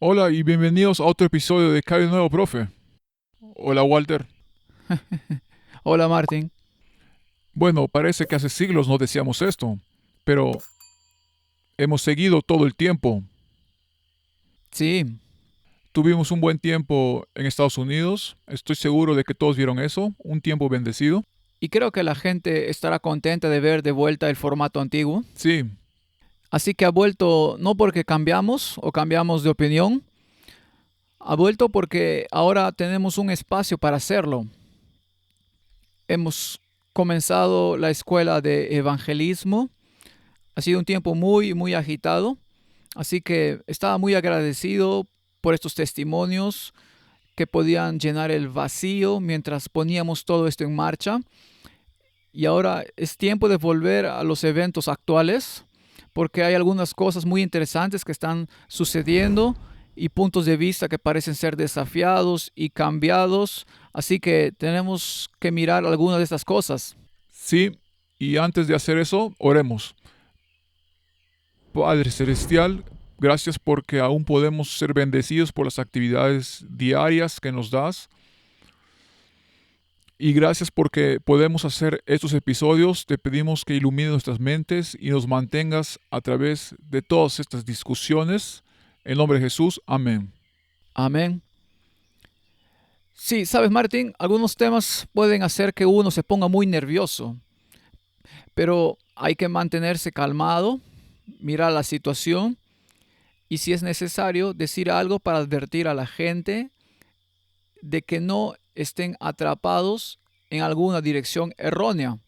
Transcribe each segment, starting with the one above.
Hola y bienvenidos a otro episodio de Cabe Nuevo, profe. Hola, Walter. Hola Martín. Bueno, parece que hace siglos no decíamos esto, pero hemos seguido todo el tiempo. Sí, Tuvimos un buen tiempo en Estados Unidos, estoy seguro de que todos vieron eso, un tiempo bendecido. y creo que la gente estará contenta de ver de vuelta el formato antiguo. Sí, Así que ha vuelto no porque cambiamos o cambiamos de opinión, ha vuelto porque ahora tenemos un espacio para hacerlo. Hemos comenzado la escuela de evangelismo. Ha sido un tiempo muy agitado, así que estaba muy agradecido por estos testimonios que podían llenar el vacío mientras poníamos todo esto en marcha. Y ahora es tiempo de volver a los eventos actuales, porque hay algunas cosas muy interesantes que están sucediendo y puntos de vista que parecen ser desafiados y cambiados. Así que tenemos que mirar algunas de estas cosas. sí, y antes de hacer eso, oremos. Padre Celestial, gracias porque aún podemos ser bendecidos por las actividades diarias que nos das. Y gracias porque podemos hacer estos episodios. Te pedimos que ilumines nuestras mentes y nos mantengas a través de todas estas discusiones. En nombre de Jesús, amén. Amén. Sí, sabes, Martín, algunos temas pueden hacer que uno se ponga muy nervioso, pero hay que mantenerse calmado, mirar la situación y si es necesario decir algo para advertir a la gente de que no estén atrapados en alguna dirección errónea.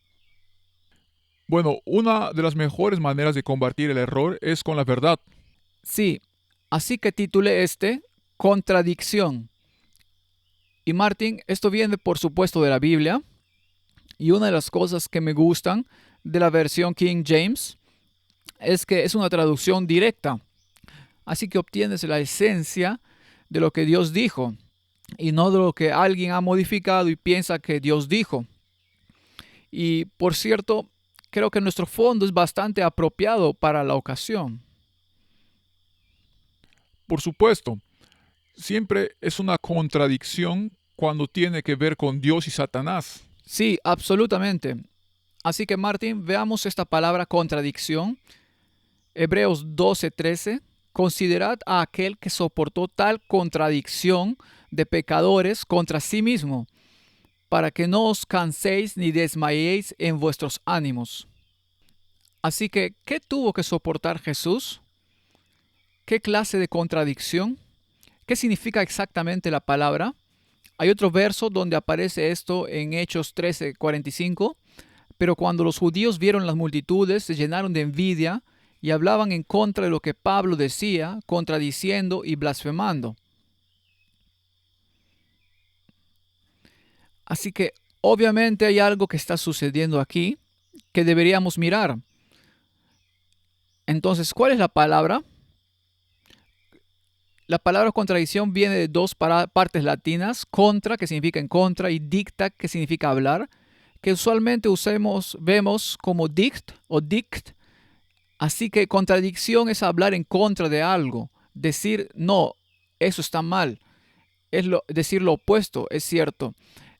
Bueno, una de las mejores maneras de combatir el error es con la verdad. Sí, así que titulé este Contradicción. Y Martín, esto viene por supuesto de la Biblia y una de las cosas que me gustan de la versión King James es que es una traducción directa. Así que obtienes la esencia de lo que Dios dijo y no de lo que alguien ha modificado y piensa que Dios dijo. Y por cierto, creo que nuestro fondo es bastante apropiado para la ocasión. Por supuesto, siempre es una contradicción cuando tiene que ver con Dios y Satanás. Sí, absolutamente. Así que Martín, veamos esta palabra contradicción. Hebreos 12:13. Considerad a aquel que soportó tal contradicción de pecadores contra sí mismo, para que no os canséis ni desmayéis en vuestros ánimos. Así que, ¿qué tuvo que soportar Jesús? ¿Qué clase de contradicción? ¿Qué significa exactamente la palabra? Hay otro verso donde aparece esto en Hechos 13:45. Pero cuando los judíos vieron las multitudes, se llenaron de envidia y hablaban en contra de lo que Pablo decía, contradiciendo y blasfemando. Así que obviamente hay algo que está sucediendo aquí que deberíamos mirar. Entonces, ¿cuál es la palabra? La palabra contradicción viene de dos partes latinas, contra, que significa en contra, y dicta, que significa hablar, que usualmente vemos como dict o dict. Así que contradicción es hablar en contra de algo, decir no, eso está mal, decir lo opuesto, es cierto.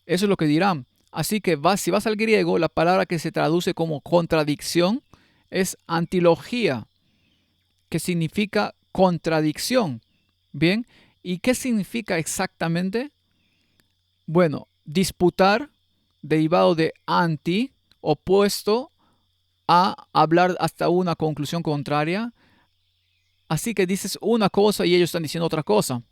Eso es lo que dirán. Así que si vas al griego, la palabra que se traduce como contradicción es antilogía, que significa contradicción. Bien, ¿y qué significa exactamente? Bueno, disputar, derivado de anti, opuesto a hablar hasta una conclusión contraria. Así que dices una cosa y ellos están diciendo otra cosa.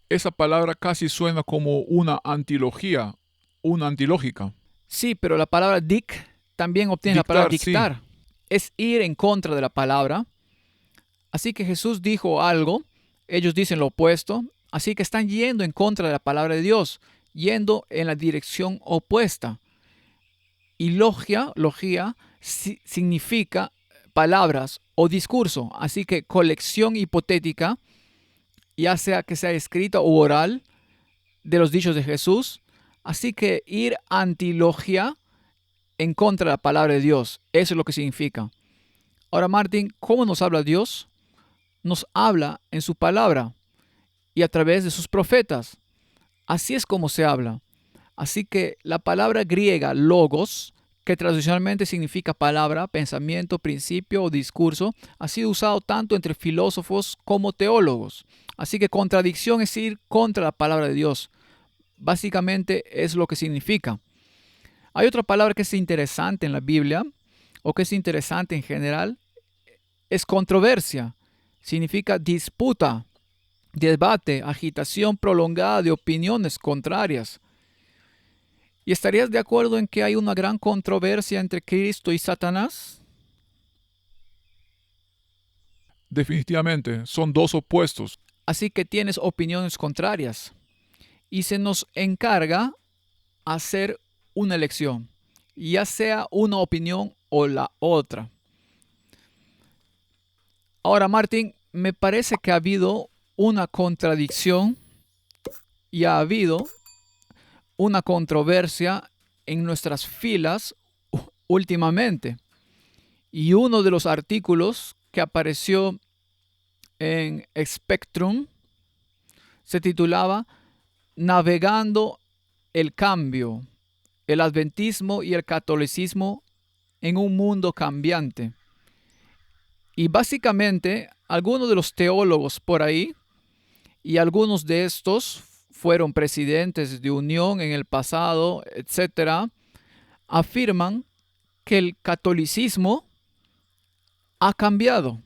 Esa palabra casi suena como una antilogía, una antilógica. Sí, pero la palabra dic también obtiene la palabra Dictar, sí. dictar. Es ir en contra de la palabra. Así que Jesús dijo algo, ellos dicen lo opuesto. Así que están yendo en contra de la palabra de Dios, yendo en la dirección opuesta. Y logia significa palabras o discurso. Así que colección hipotética, ya sea que sea escrita o oral, de los dichos de Jesús. Así que ir antilogia en contra de la palabra de Dios. Eso es lo que significa. Ahora, Martín, ¿cómo nos habla Dios? Nos habla en su palabra. y a través de sus profetas. Así es como se habla. Así que la palabra griega logos, que tradicionalmente significa palabra, pensamiento, principio o discurso, ha sido usado tanto entre filósofos como teólogos. Así que contradicción es ir contra la palabra de Dios. Básicamente es lo que significa. Hay otra palabra que es interesante en la Biblia, o que es interesante en general, es controversia. Significa disputa, debate, agitación prolongada de opiniones contrarias. ¿Y estarías de acuerdo en que hay una gran controversia entre Cristo y Satanás? Definitivamente, son dos opuestos. Así que tienes opiniones contrarias. Y se nos encarga hacer una elección, ya sea una opinión o la otra. Ahora, Martín, me parece que ha habido una contradicción y ha habido una controversia en nuestras filas últimamente. Y uno de los artículos que apareció en Spectrum se titulaba Navegando el cambio, el adventismo y el catolicismo en un mundo cambiante. Y básicamente algunos de los teólogos por ahí, y algunos de estos fueron presidentes de Unión en el pasado, etcétera, afirman que el catolicismo ha cambiado.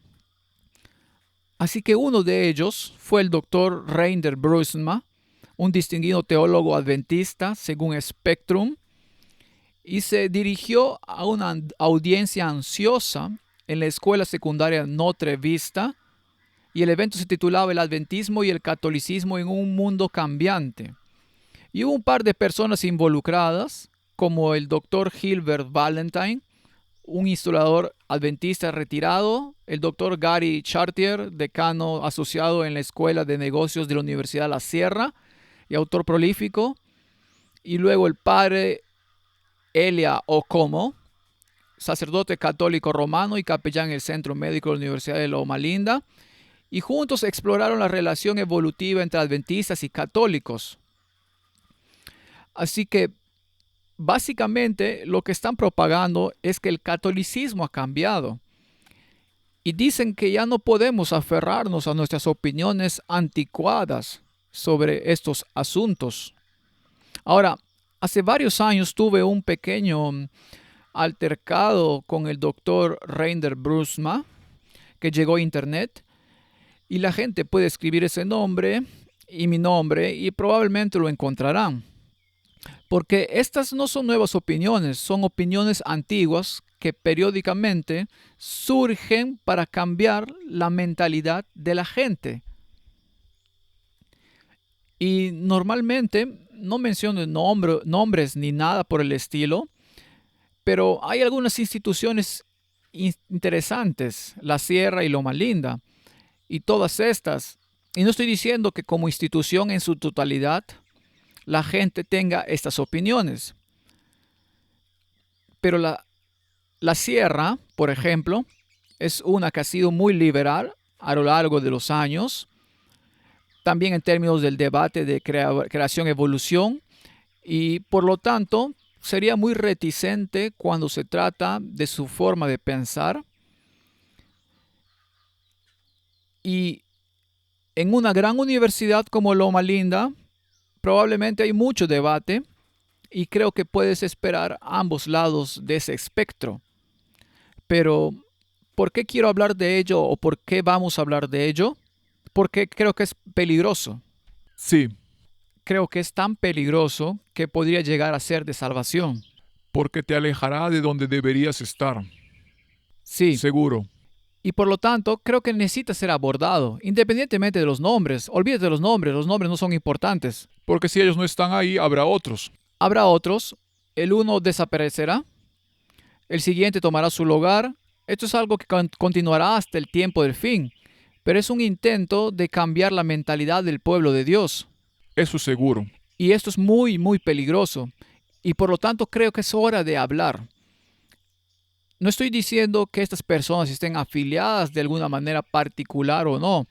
Así que uno de ellos fue el doctor Reiner Brusma, un distinguido teólogo adventista, según Spectrum, y se dirigió a una audiencia ansiosa en la escuela secundaria Notre Vista, y el evento se titulaba El Adventismo y el Catolicismo en un mundo cambiante. Y hubo un par de personas involucradas, como el doctor Gilbert Valentine, un historiador adventista retirado, el doctor Gary Chartier, decano asociado en la Escuela de Negocios de la Universidad de La Sierra y autor prolífico, y luego el padre Elia Okomo, sacerdote católico romano y capellán en el Centro Médico de la Universidad de Loma Linda, y juntos exploraron la relación evolutiva entre adventistas y católicos. Así que básicamente lo que están propagando es que el catolicismo ha cambiado. Y dicen que ya no podemos aferrarnos a nuestras opiniones anticuadas sobre estos asuntos. Ahora, hace varios años tuve un pequeño altercado con el doctor Reiner Brusma, que llegó a internet, y la gente puede escribir ese nombre y mi nombre y probablemente lo encontrarán. Porque estas no son nuevas opiniones, son opiniones antiguas que periódicamente surgen para cambiar la mentalidad de la gente. Y normalmente no menciono nombres ni nada por el estilo, pero hay algunas instituciones interesantes, La Sierra y Loma Linda, y todas estas. Y no estoy diciendo que como institución en su totalidad la gente tenga estas opiniones. Pero la Sierra, por ejemplo, es una que ha sido muy liberal a lo largo de los años. También en términos del debate de creación-evolución. Y por lo tanto, sería muy reticente cuando se trata de su forma de pensar. Y en una gran universidad como Loma Linda, probablemente hay mucho debate y creo que puedes esperar ambos lados de ese espectro. Pero, ¿por qué quiero hablar de ello o por qué vamos a hablar de ello? Porque creo que es peligroso. Sí, Creo que es tan peligroso que podría llegar a ser de salvación. porque te alejará de donde deberías estar. Sí, Seguro. y por lo tanto creo que necesita ser abordado, independientemente de los nombres. Olvídate de los nombres no son importantes. Porque si ellos no están ahí, habrá otros. Habrá otros, el uno desaparecerá, el siguiente tomará su lugar. Esto es algo que continuará hasta el tiempo del fin, pero es un intento de cambiar la mentalidad del pueblo de Dios. Eso es seguro. Y esto es muy, muy peligroso. Y por lo tanto creo que es hora de hablar. No estoy diciendo que estas personas estén afiliadas de alguna manera particular o no.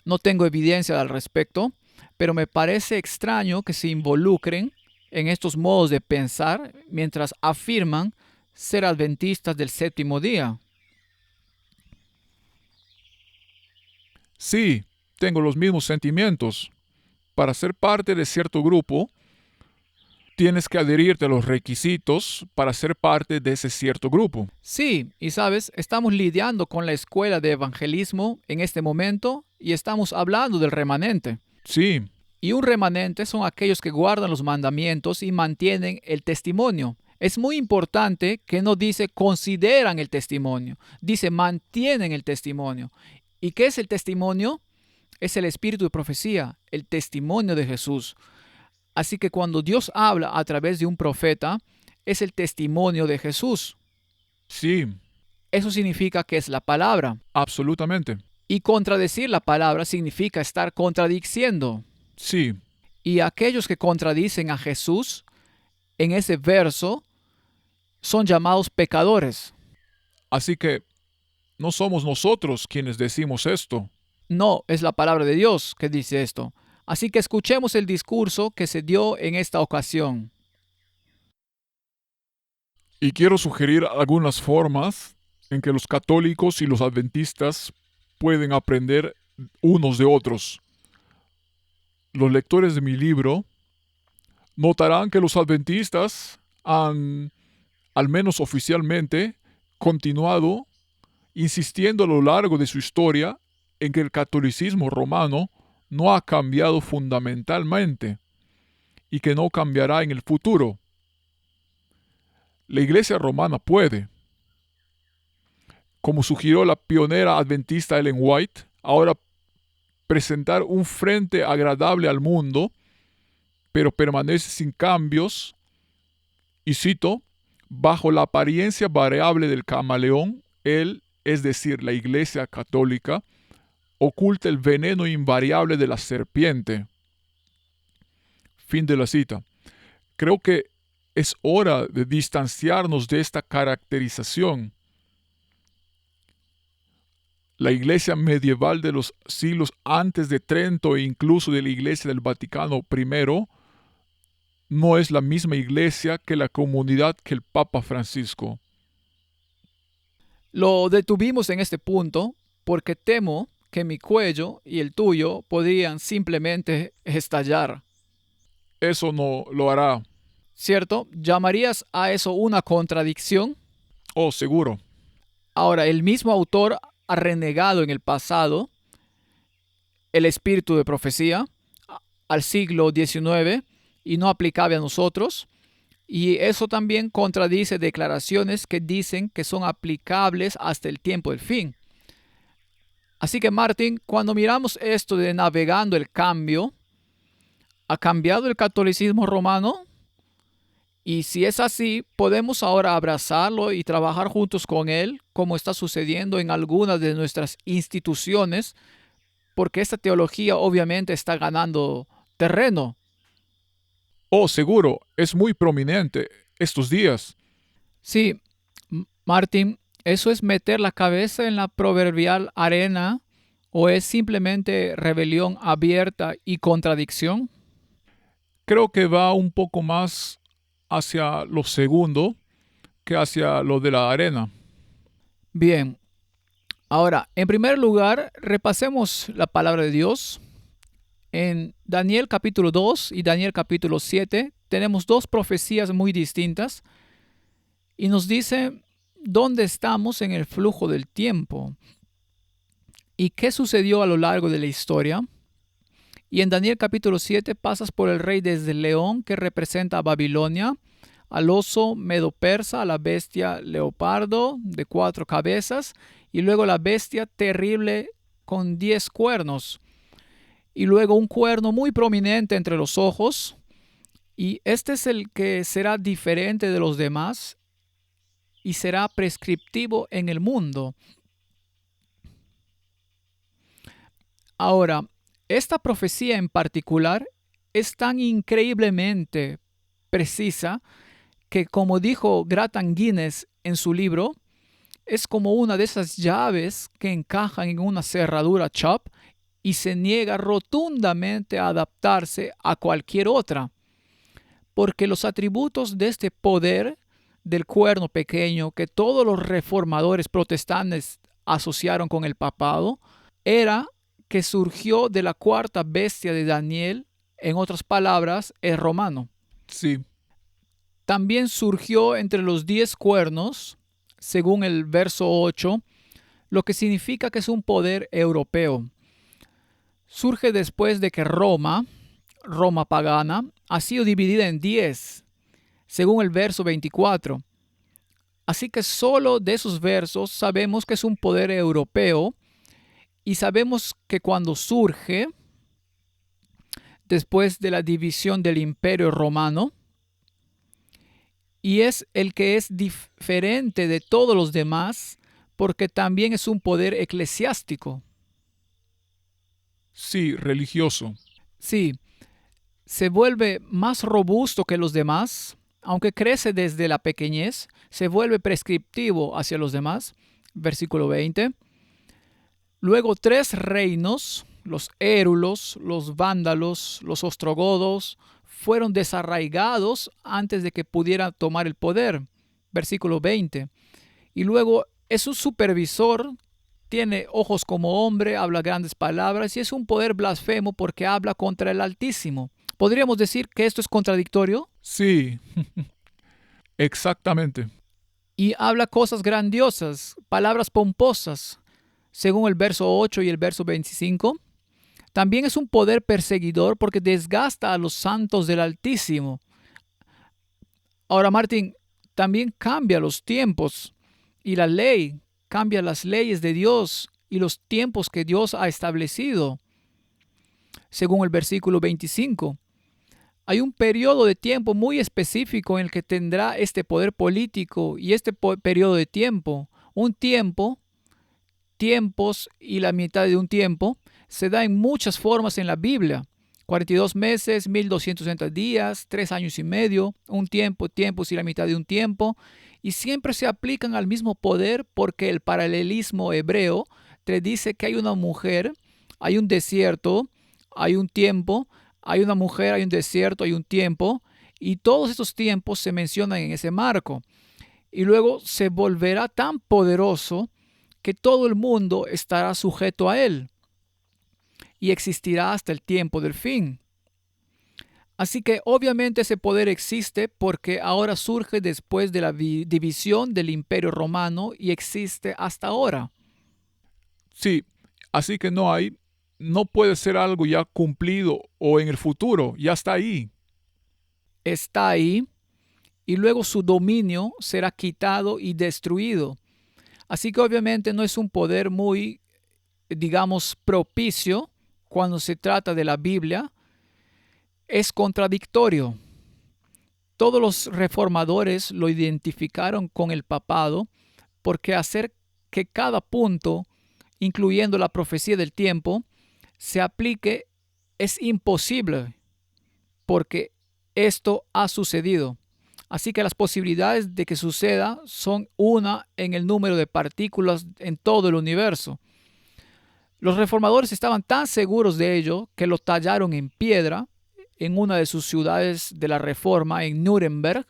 No tengo evidencia al respecto, pero me parece extraño que se involucren en estos modos de pensar mientras afirman ser adventistas del séptimo día. Sí, tengo los mismos sentimientos. Para ser parte de cierto grupo, tienes que adherirte a los requisitos para ser parte de ese cierto grupo. Sí, y sabes, estamos lidiando con la escuela de evangelismo en este momento y estamos hablando del remanente. Sí, Y un remanente son aquellos que guardan los mandamientos y mantienen el testimonio. Es muy importante que no dice consideran el testimonio, dice mantienen el testimonio. ¿Y qué es el testimonio? Es el espíritu de profecía, el testimonio de Jesús. Así que cuando Dios habla a través de un profeta, es el testimonio de Jesús. sí, Eso significa que es la palabra. absolutamente. Y contradecir la palabra significa estar contradiciendo. Sí, Y aquellos que contradicen a Jesús en ese verso son llamados pecadores. así que no somos nosotros quienes decimos esto. No, es la palabra de Dios que dice esto. Así que escuchemos el discurso que se dio en esta ocasión. Y quiero sugerir algunas formas en que los católicos y los adventistas pueden aprender unos de otros. Los lectores de mi libro notarán que los adventistas han, al menos oficialmente, continuado insistiendo a lo largo de su historia en que el catolicismo romano no ha cambiado fundamentalmente y que no cambiará en el futuro. La Iglesia romana puede, como sugirió la pionera adventista Ellen White, ahora presentar un frente agradable al mundo, pero permanece sin cambios, y cito, bajo la apariencia variable del camaleón, él, es decir, la Iglesia católica, oculta el veneno invariable de la serpiente. Fin de la cita. Creo que es hora de distanciarnos de esta caracterización. La iglesia medieval de los siglos antes de Trento e incluso de la iglesia del Vaticano I no es la misma iglesia que la comunidad que el Papa Francisco. Lo detuvimos en este punto porque temo que mi cuello y el tuyo podrían simplemente estallar. Eso no lo hará. ¿Cierto? ¿Llamarías a eso una contradicción? Oh, seguro. Ahora, el mismo autor ha renegado en el pasado el espíritu de profecía al siglo XIX y no aplicable a nosotros. Y eso también contradice declaraciones que dicen que son aplicables hasta el tiempo del fin. Así que, Martín, cuando miramos esto de navegando el cambio, ¿ha cambiado el catolicismo romano? Y si es así, podemos ahora abrazarlo y trabajar juntos con él, como está sucediendo en algunas de nuestras instituciones, porque esta teología obviamente está ganando terreno. Oh, seguro. Es muy prominente estos días. Sí, Martín, ¿eso es meter la cabeza en la proverbial arena o es simplemente rebelión abierta y contradicción? Creo que va un poco más hacia lo segundo que hacia lo de la arena. Bien, ahora, en primer lugar, repasemos la palabra de Dios. En Daniel capítulo 2 y Daniel capítulo 7 tenemos dos profecías muy distintas y nos dice dónde estamos en el flujo del tiempo y qué sucedió a lo largo de la historia. Y en Daniel capítulo 7 pasas por el rey desde el león que representa a Babilonia, al oso medo-persa, a la bestia leopardo de 4 cabezas y luego la bestia terrible con 10 cuernos y luego un cuerno muy prominente entre los ojos, y este es el que será diferente de los demás y será prescriptivo en el mundo. Ahora, esta profecía en particular es tan increíblemente precisa que, como dijo Gratan Guinness en su libro, es como una de esas llaves que encajan en una cerradura Chubb y se niega rotundamente a adaptarse a cualquier otra, porque los atributos de este poder del cuerno pequeño que todos los reformadores protestantes asociaron con el papado era que surgió de la cuarta bestia de Daniel, en otras palabras, el romano. Sí, También surgió entre los 10 cuernos, según el verso 8, lo que significa que es un poder europeo. Surge después de que Roma pagana, ha sido dividida en 10, según el verso 24. Así que solo de esos versos sabemos que es un poder europeo y sabemos que cuando surge, después de la división del Imperio Romano, y es el que es diferente de todos los demás porque también es un poder eclesiástico. sí, religioso. Sí, se vuelve más robusto que los demás, aunque crece desde la pequeñez, se vuelve prescriptivo hacia los demás. Versículo 20. Luego 3 reinos, los érulos, los vándalos, los ostrogodos, fueron desarraigados antes de que pudieran tomar el poder. Versículo 20. Y luego es un supervisor, tiene ojos como hombre, habla grandes palabras y es un poder blasfemo porque habla contra el Altísimo. ¿Podríamos decir que esto es contradictorio? Sí, exactamente. Y habla cosas grandiosas, palabras pomposas, según el verso 8 y el verso 25. También es un poder perseguidor porque desgasta a los santos del Altísimo. Ahora, Martín, también cambia los tiempos y la ley, cambia las leyes de Dios y los tiempos que Dios ha establecido. Según el versículo 25, hay un periodo de tiempo muy específico en el que tendrá este poder político y este periodo de tiempo, un tiempo, tiempos y la mitad de un tiempo, se da en muchas formas en la Biblia. 42 meses, 1260 días, 3 años y medio, un tiempo, tiempos y la mitad de un tiempo, y siempre se aplican al mismo poder porque el paralelismo hebreo te dice que hay una mujer, hay un desierto, hay un tiempo, hay una mujer, hay un desierto, hay un tiempo, y todos estos tiempos se mencionan en ese marco. Y luego se volverá tan poderoso que todo el mundo estará sujeto a él y existirá hasta el tiempo del fin. Así que obviamente ese poder existe porque ahora surge después de la división del Imperio Romano y existe hasta ahora. Sí, así que no puede ser algo ya cumplido o en el futuro, ya está ahí. Está ahí y luego su dominio será quitado y destruido. Así que obviamente no es un poder muy, digamos, propicio cuando se trata de la Biblia. Es contradictorio. Todos los reformadores lo identificaron con el papado porque hacer que cada punto, incluyendo la profecía del tiempo, se aplique es imposible porque esto ha sucedido. Así que las posibilidades de que suceda son una en el número de partículas en todo el universo. Los reformadores estaban tan seguros de ello que lo tallaron en piedra en una de sus ciudades de la Reforma, en Nuremberg,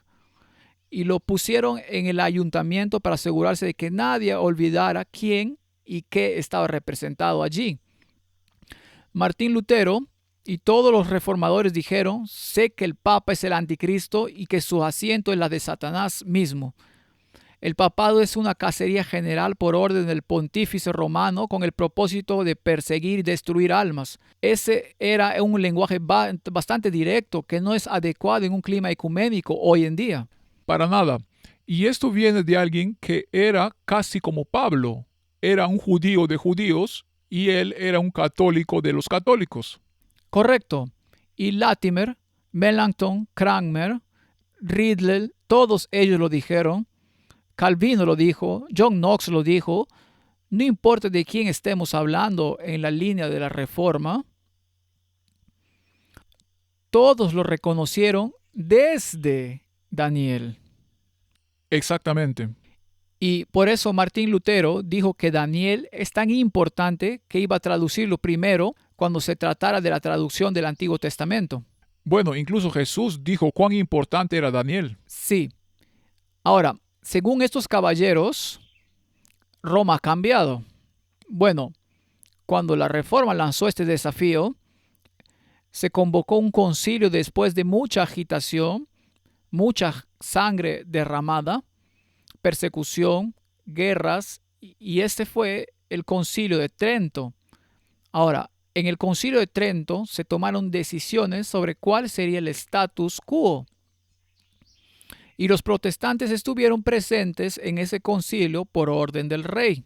y lo pusieron en el ayuntamiento para asegurarse de que nadie olvidara quién y qué estaba representado allí. Martín Lutero y todos los reformadores dijeron: sé que el Papa es el anticristo y que su asiento es la de Satanás mismo. El papado es una cacería general por orden del pontífice romano con el propósito de perseguir y destruir almas. Ese era un lenguaje bastante directo que no es adecuado en un clima ecuménico hoy en día. Para nada. Y esto viene de alguien que era casi como Pablo. Era un judío de judíos y él era un católico de los católicos. Correcto. Y Latimer, Melanchthon, Cranmer, Ridley, todos ellos lo dijeron. Calvino lo dijo, John Knox lo dijo. No importa de quién estemos hablando en la línea de la Reforma, todos lo reconocieron desde Daniel. Exactamente. Y por eso Martín Lutero dijo que Daniel es tan importante que iba a traducirlo primero cuando se tratara de la traducción del Antiguo Testamento. Bueno, incluso Jesús dijo cuán importante era Daniel. Sí. Ahora, según estos caballeros, Roma ha cambiado. Bueno, cuando la Reforma lanzó este desafío, se convocó un concilio después de mucha agitación, mucha sangre derramada, persecución, guerras, y este fue el Concilio de Trento. Ahora, en el Concilio de Trento se tomaron decisiones sobre cuál sería el status quo. Y los protestantes estuvieron presentes en ese concilio por orden del rey.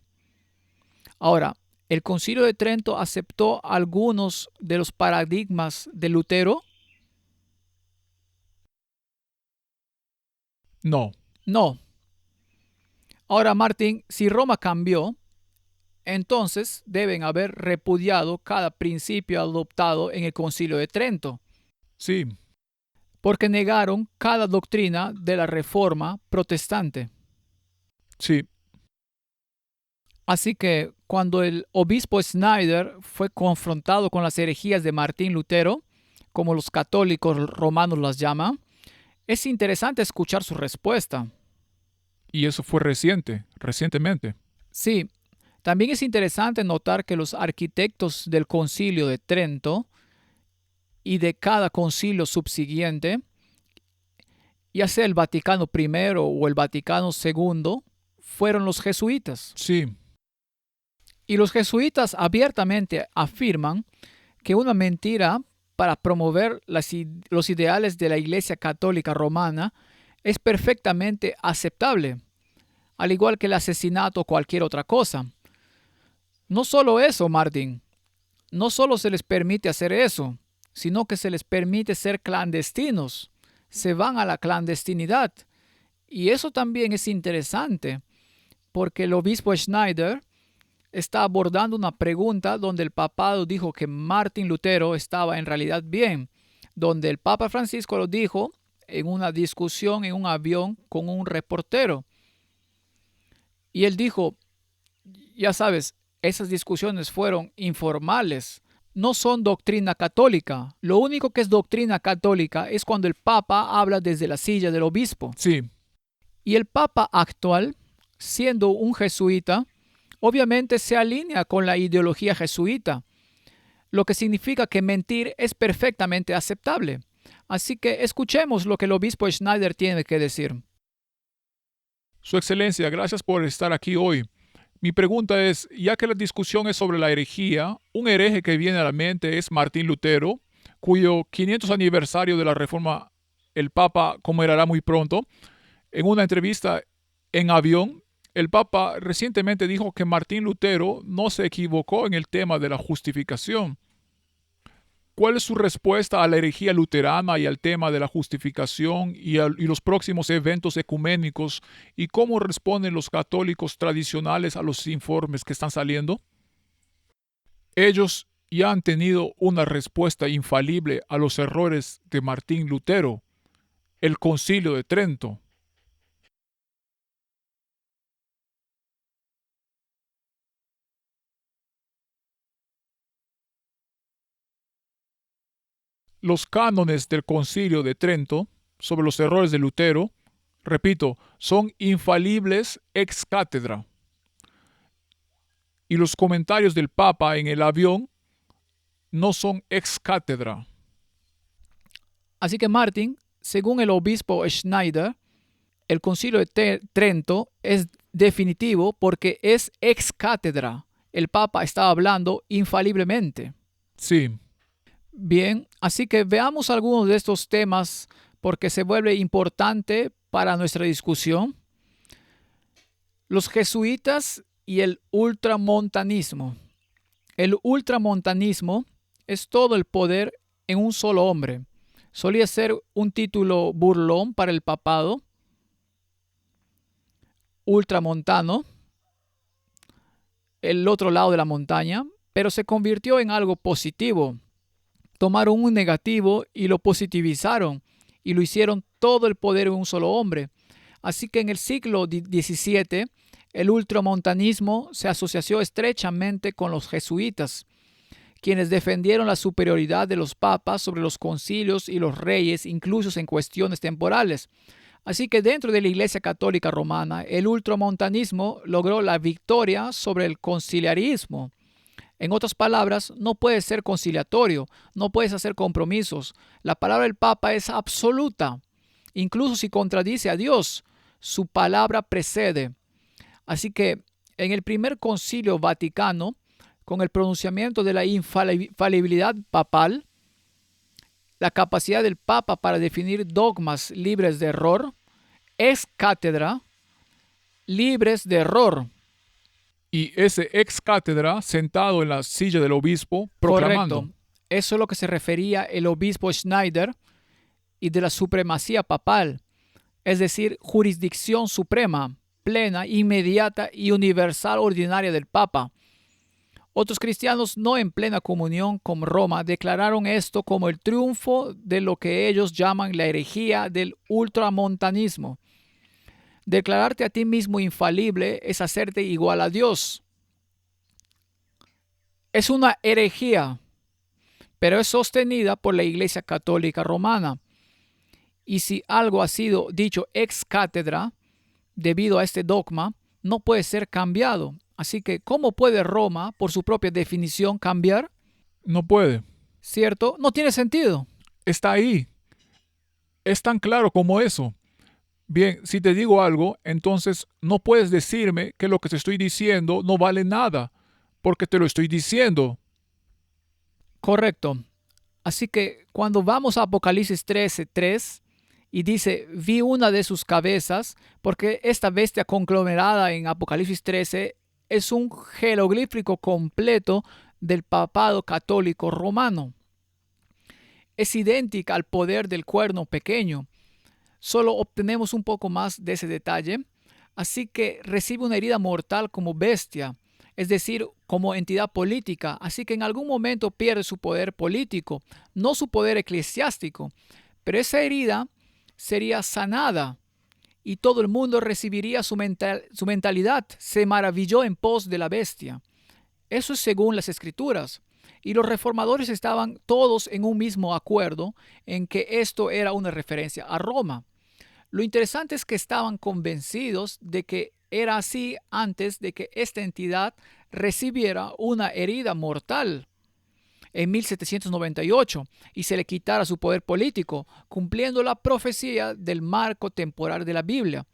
Ahora, el Concilio de Trento aceptó algunos de los paradigmas de Lutero. No. No. Ahora, Martín, si Roma cambió, entonces deben haber repudiado cada principio adoptado en el Concilio de Trento, Sí. porque negaron cada doctrina de la Reforma protestante. Sí. Así que cuando el obispo Schneider fue confrontado con las herejías de Martín Lutero, como los católicos romanos las llaman, es interesante escuchar su respuesta. Y eso fue recientemente. Sí, también es interesante notar que los arquitectos del Concilio de Trento y de cada concilio subsiguiente, ya sea el Vaticano I o el Vaticano II, fueron los jesuitas. Sí. Y los jesuitas abiertamente afirman que una mentira para promover los ideales de la Iglesia Católica Romana es perfectamente aceptable, al igual que el asesinato o cualquier otra cosa. No solo eso, Martín, no solo se les permite hacer eso, sino que se les permite ser clandestinos. Se van a la clandestinidad. Y eso también es interesante, porque el obispo Schneider está abordando una pregunta donde el papado dijo que Martín Lutero estaba en realidad bien, donde el Papa Francisco lo dijo en una discusión en un avión con un reportero. Y él dijo, ya sabes, esas discusiones fueron informales, no son doctrina católica. Lo único que es doctrina católica es cuando el Papa habla desde la silla del obispo. Sí. Y el Papa actual, siendo un jesuita, obviamente se alinea con la ideología jesuita, lo que significa que mentir es perfectamente aceptable. Así que escuchemos lo que el obispo Schneider tiene que decir. Su Excelencia, gracias por estar aquí hoy. Mi pregunta es, ya que la discusión es sobre la herejía, un hereje que viene a la mente es Martín Lutero, cuyo 500 aniversario de la Reforma el Papa conmemorará muy pronto. En una entrevista en avión, el Papa recientemente dijo que Martín Lutero no se equivocó en el tema de la justificación. ¿Cuál es su respuesta a la herejía luterana y al tema de la justificación y los próximos eventos ecuménicos? ¿Y cómo responden los católicos tradicionales a los informes que están saliendo? Ellos ya han tenido una respuesta infalible a los errores de Martín Lutero, el Concilio de Trento. Los cánones del Concilio de Trento sobre los errores de Lutero, repito, son infalibles ex cátedra. Y los comentarios del Papa en el avión no son ex cátedra. Así que Martín, según el obispo Schneider, el Concilio de Trento es definitivo porque es ex cátedra. El Papa estaba hablando infaliblemente. Sí. Bien, así que veamos algunos de estos temas porque se vuelve importante para nuestra discusión. Los jesuitas y el ultramontanismo. El ultramontanismo es todo el poder en un solo hombre. Solía ser un título burlón para el papado. Ultramontano, el otro lado de la montaña, pero se convirtió en algo positivo. Tomaron un negativo y lo positivizaron y lo hicieron todo el poder en un solo hombre. Así que en el siglo XVII, el ultramontanismo se asoció estrechamente con los jesuitas, quienes defendieron la superioridad de los papas sobre los concilios y los reyes, incluso en cuestiones temporales. Así que dentro de la Iglesia Católica Romana, el ultramontanismo logró la victoria sobre el conciliarismo. En otras palabras, no puedes ser conciliatorio, no puedes hacer compromisos. La palabra del Papa es absoluta. Incluso si contradice a Dios, su palabra precede. Así que en el primer concilio vaticano, con el pronunciamiento de la infalibilidad papal, la capacidad del Papa para definir dogmas libres de error, ex cátedra, libres de error. Y ese ex cátedra sentado en la silla del obispo proclamando. Correcto. Eso es lo que se refería el obispo Schneider y de la supremacía papal, es decir, jurisdicción suprema, plena, inmediata y universal ordinaria del Papa. Otros cristianos no en plena comunión con Roma declararon esto como el triunfo de lo que ellos llaman la herejía del ultramontanismo. Declararte a ti mismo infalible es hacerte igual a Dios. Es una herejía, pero es sostenida por la Iglesia Católica Romana. Y si algo ha sido dicho ex cátedra debido a este dogma, no puede ser cambiado. Así que, ¿cómo puede Roma, por su propia definición, cambiar? No puede. ¿Cierto? No tiene sentido. Está ahí. Es tan claro como eso. Bien, si te digo algo, entonces no puedes decirme que lo que te estoy diciendo no vale nada, porque te lo estoy diciendo. Correcto. Así que cuando vamos a Apocalipsis 13:3 y dice, vi una de sus cabezas, porque esta bestia conglomerada en Apocalipsis 13 es un jeroglífico completo del papado católico romano. Es idéntica al poder del cuerno pequeño. Solo obtenemos un poco más de ese detalle. Así que recibe una herida mortal como bestia, es decir, como entidad política. Así que en algún momento pierde su poder político, no su poder eclesiástico. Pero esa herida sería sanada y todo el mundo recibiría su mentalidad. Se maravilló en pos de la bestia. Eso es según las Escrituras. Y los reformadores estaban todos en un mismo acuerdo en que esto era una referencia a Roma. Lo interesante es que estaban convencidos de que era así antes de que esta entidad recibiera una herida mortal en 1798 y se le quitara su poder político, cumpliendo la profecía del marco temporal de la Biblia.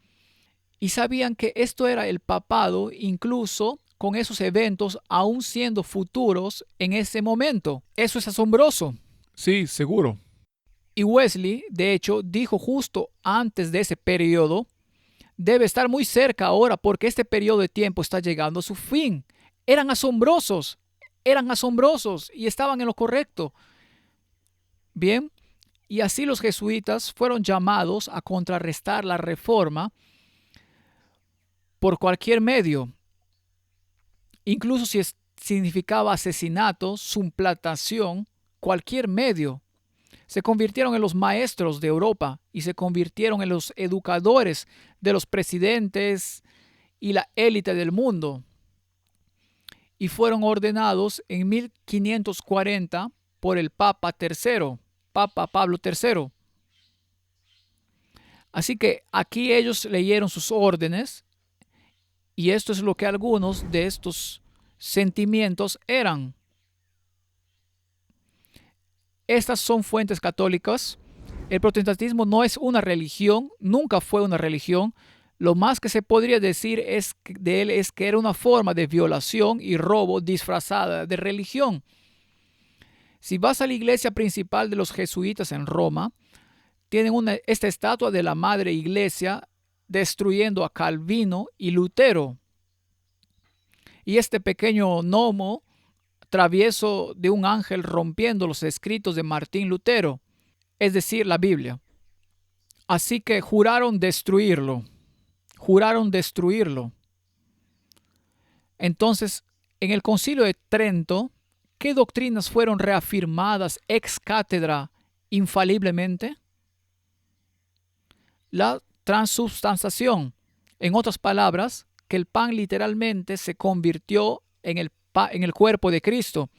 Y sabían que esto era el papado incluso con esos eventos aún siendo futuros en ese momento. Eso es asombroso. Sí, seguro. Y Wesley, de hecho, dijo justo antes de ese periodo, debe estar muy cerca ahora porque este periodo de tiempo está llegando a su fin. Eran asombrosos y estaban en lo correcto. Bien, y así los jesuitas fueron llamados a contrarrestar la reforma por cualquier medio, incluso si significaba asesinato, suplantación, cualquier medio. Se convirtieron en los maestros de Europa y se convirtieron en los educadores de los presidentes y la élite del mundo. Y fueron ordenados en 1540 por el Papa III, Papa Pablo III. Así que aquí ellos leyeron sus órdenes y esto es lo que algunos de estos sentimientos eran. Estas son fuentes católicas. El protestantismo no es una religión, nunca fue una religión. Lo más que se podría decir de él es que era una forma de violación y robo disfrazada de religión. Si vas a la iglesia principal de los jesuitas en Roma, tienen esta estatua de la Madre Iglesia destruyendo a Calvino y Lutero. Y este pequeño gnomo travieso de un ángel rompiendo los escritos de Martín Lutero, es decir, la Biblia. Así que juraron destruirlo. Entonces, en el Concilio de Trento, ¿qué doctrinas fueron reafirmadas ex cátedra infaliblemente? La transubstanciación. En otras palabras, que el pan literalmente se convirtió en el cuerpo de Cristo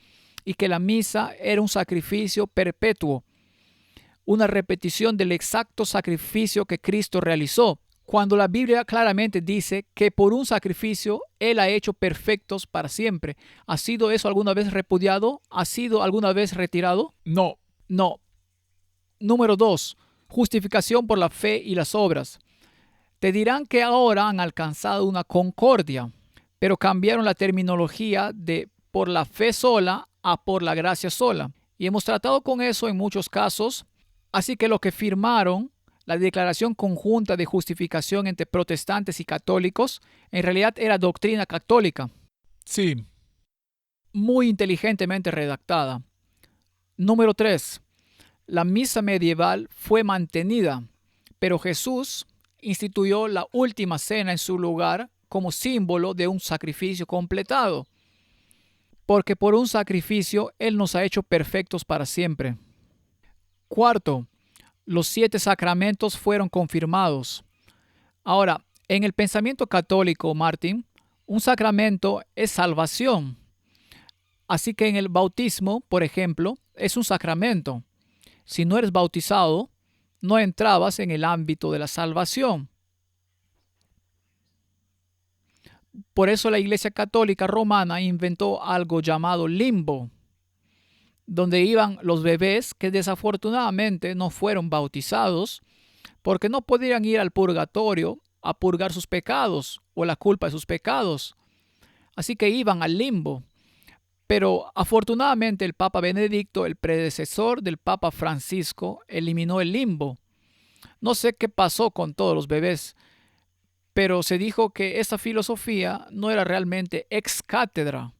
y que la misa era un sacrificio perpetuo, una repetición del exacto sacrificio que Cristo realizó, cuando la Biblia claramente dice que por un sacrificio Él ha hecho perfectos para siempre. ¿Ha sido eso alguna vez repudiado? ¿Ha sido alguna vez retirado? No, No. Número 2. Justificación por la fe y las obras. Te dirán que ahora han alcanzado una concordia, pero cambiaron la terminología de por la fe sola a por la gracia sola. Y hemos tratado con eso en muchos casos. Así que lo que firmaron, la declaración conjunta de justificación entre protestantes y católicos, en realidad era doctrina católica, sí, muy inteligentemente redactada. Número 3. La misa medieval fue mantenida, pero Jesús instituyó la última cena en su lugar como símbolo de un sacrificio completado, porque por un sacrificio Él nos ha hecho perfectos para siempre. Cuarto, los 7 sacramentos fueron confirmados. Ahora, en el pensamiento católico, Martín, un sacramento es salvación. Así que en el bautismo, por ejemplo, es un sacramento. Si no eres bautizado, no entrabas en el ámbito de la salvación. Por eso la Iglesia Católica Romana inventó algo llamado limbo, donde iban los bebés que desafortunadamente no fueron bautizados porque no podían ir al purgatorio a purgar sus pecados o la culpa de sus pecados. Así que iban al limbo. Pero afortunadamente el Papa Benedicto, el predecesor del Papa Francisco, eliminó el limbo. No sé qué pasó con todos los bebés, pero se dijo que esta filosofía no era realmente ex cátedra.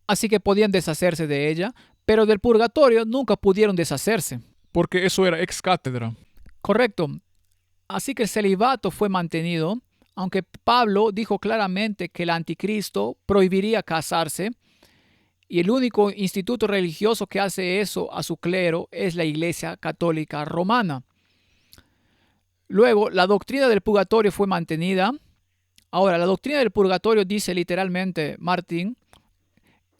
Así que podían deshacerse de ella, pero del purgatorio nunca pudieron deshacerse. porque eso era ex cátedra. Correcto. Así que el celibato fue mantenido, aunque Pablo dijo claramente que el anticristo prohibiría casarse, y el único instituto religioso que hace eso a su clero es la Iglesia Católica Romana. Luego, la doctrina del purgatorio fue mantenida. Ahora, la doctrina del purgatorio dice literalmente, Martín,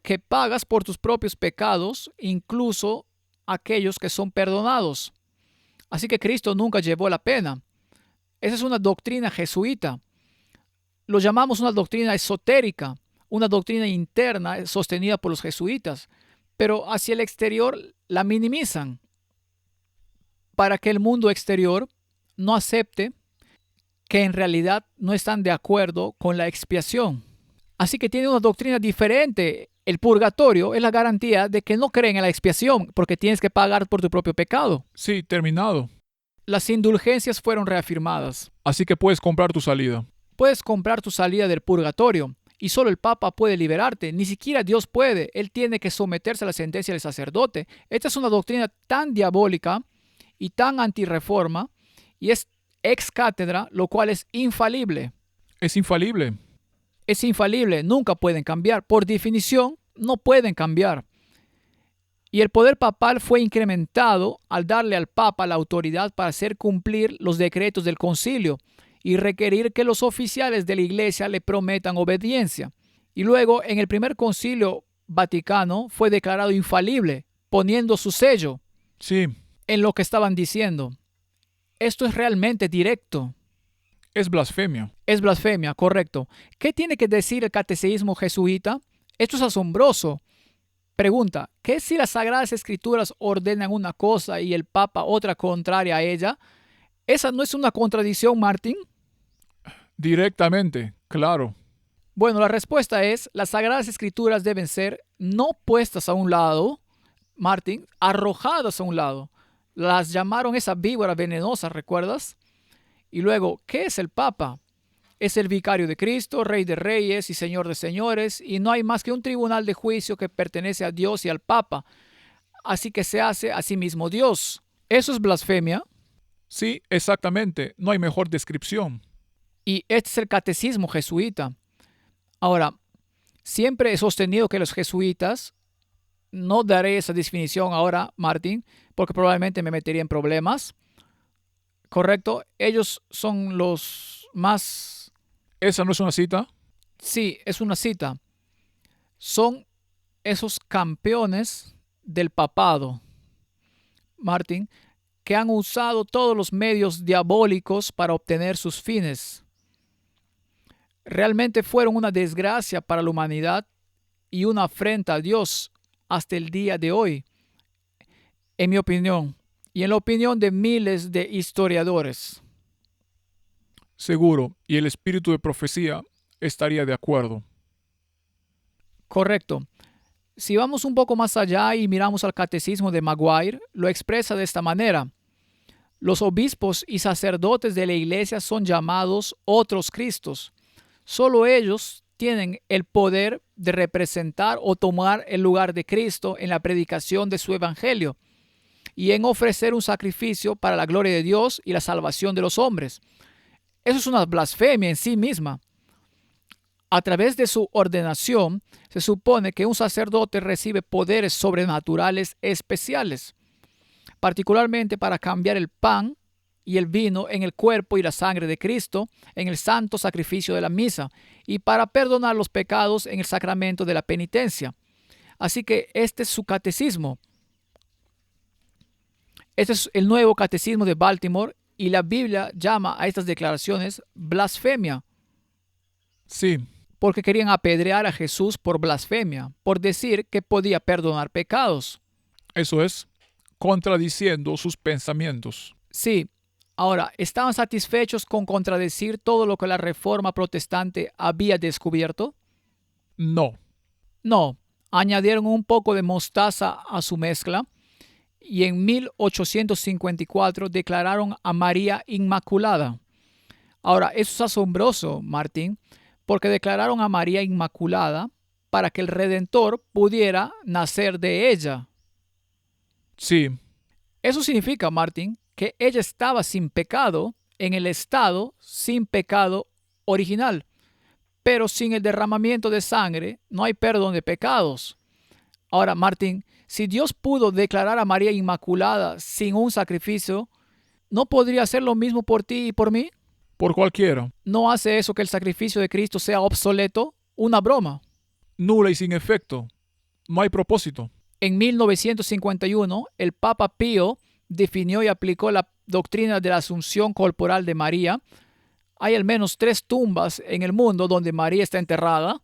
que pagas por tus propios pecados, incluso aquellos que son perdonados. Así que Cristo nunca llevó la pena. Esa es una doctrina jesuita. Lo llamamos una doctrina esotérica, una doctrina interna sostenida por los jesuitas, pero hacia el exterior la minimizan para que el mundo exterior no acepte que en realidad no están de acuerdo con la expiación. Así que tiene una doctrina diferente. El purgatorio es la garantía de que no creen en la expiación porque tienes que pagar por tu propio pecado. Sí, terminado. Las indulgencias fueron reafirmadas. Así que puedes comprar tu salida. Puedes comprar tu salida del purgatorio y solo el Papa puede liberarte. Ni siquiera Dios puede. Él tiene que someterse a la sentencia del sacerdote. Esta es una doctrina tan diabólica y tan antirreforma y es ex cátedra, lo cual es infalible. Es infalible. Es infalible, nunca pueden cambiar. Por definición, no pueden cambiar. Y el poder papal fue incrementado al darle al Papa la autoridad para hacer cumplir los decretos del concilio y requerir que los oficiales de la Iglesia le prometan obediencia. Y luego, en el primer concilio vaticano, fue declarado infalible, poniendo su sello Sí, en lo que estaban diciendo. Esto es realmente directo. es blasfemia. Es blasfemia, correcto. ¿Qué tiene que decir el catecismo jesuita? Esto es asombroso. Pregunta, ¿qué si las Sagradas Escrituras ordenan una cosa y el Papa otra contraria a ella? ¿Esa no es una contradicción, Martín? Directamente, claro. Bueno, la respuesta es, las Sagradas Escrituras deben ser no puestas a un lado, Martín, arrojadas a un lado. Las llamaron esa víbora venenosa, ¿recuerdas? Y luego, ¿qué es el Papa? Es el vicario de Cristo, Rey de Reyes y Señor de Señores, y no hay más que un tribunal de juicio que pertenece a Dios y al Papa. Así que se hace a sí mismo Dios. ¿Eso es blasfemia? Sí, exactamente. No hay mejor descripción. Y este es el catecismo jesuita. Ahora, siempre he sostenido que los jesuitas, no daré esa definición ahora, Martín, porque probablemente me metería en problemas. ¿Correcto? Ellos son los más... ¿Esa no es una cita? Sí, es una cita. son esos campeones del papado, Martín, que han usado todos los medios diabólicos para obtener sus fines. Realmente fueron una desgracia para la humanidad y una afrenta a Dios hasta el día de hoy, en mi opinión, y en la opinión de miles de historiadores. Seguro, y el espíritu de profecía estaría de acuerdo. Correcto. Si vamos un poco más allá y miramos al catecismo de Maguire, lo expresa de esta manera. Los obispos y sacerdotes de la iglesia son llamados otros Cristos. Solo ellos tienen el poder de representar o tomar el lugar de Cristo en la predicación de su evangelio y en ofrecer un sacrificio para la gloria de Dios y la salvación de los hombres. Eso es una blasfemia en sí misma. A través de su ordenación, se supone que un sacerdote recibe poderes sobrenaturales especiales, particularmente para cambiar el pan y el vino en el cuerpo y la sangre de Cristo en el santo sacrificio de la misa y para perdonar los pecados en el sacramento de la penitencia. Así que este es su catecismo. Este es el nuevo catecismo de Baltimore y la Biblia llama a estas declaraciones blasfemia. Sí, Porque querían apedrear a Jesús por blasfemia, por decir que podía perdonar pecados. eso es, contradiciendo sus pensamientos. Sí, ahora, ¿estaban satisfechos con contradecir todo lo que la Reforma Protestante había descubierto? No, No, añadieron un poco de mostaza a su mezcla y en 1854 declararon a María Inmaculada. Ahora, eso es asombroso, Martín, porque declararon a María Inmaculada para que el Redentor pudiera nacer de ella. sí, Eso significa, Martín, que ella estaba sin pecado en el estado sin pecado original, pero sin el derramamiento de sangre no hay perdón de pecados. Ahora, Martín, si Dios pudo declarar a María Inmaculada sin un sacrificio, ¿no podría hacer lo mismo por ti y por mí? por cualquiera, ¿No hace eso que el sacrificio de Cristo sea obsoleto? Una broma. nula y sin efecto. No hay propósito. En 1951, el Papa Pío definió y aplicó la doctrina de la asunción corporal de María. Hay al menos 3 tumbas en el mundo donde María está enterrada.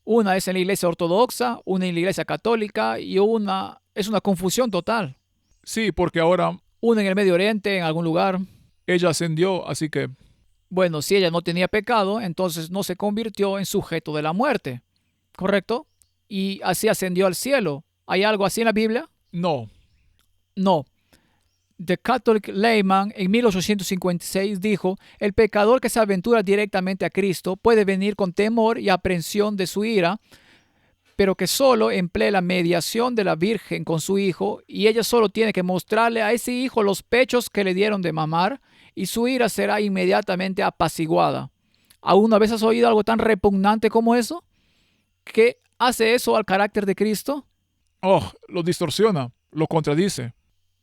Una es en la iglesia ortodoxa, una en la iglesia católica y una es una confusión total. Sí, porque ahora Una en el Medio Oriente, en algún lugar. ella ascendió, así que Bueno, si ella no tenía pecado, entonces no se convirtió en sujeto de la muerte. ¿Correcto? Y así ascendió al cielo. ¿Hay algo así en la Biblia? no. No. The Catholic Layman en 1856 dijo, el pecador que se aventura directamente a Cristo puede venir con temor y aprensión de su ira, pero que solo emplee la mediación de la Virgen con su hijo y ella solo tiene que mostrarle a ese hijo los pechos que le dieron de mamar y su ira será inmediatamente apaciguada. ¿Alguna vez has oído algo tan repugnante como eso? ¿Qué hace eso al carácter de Cristo? Oh, lo distorsiona, lo contradice.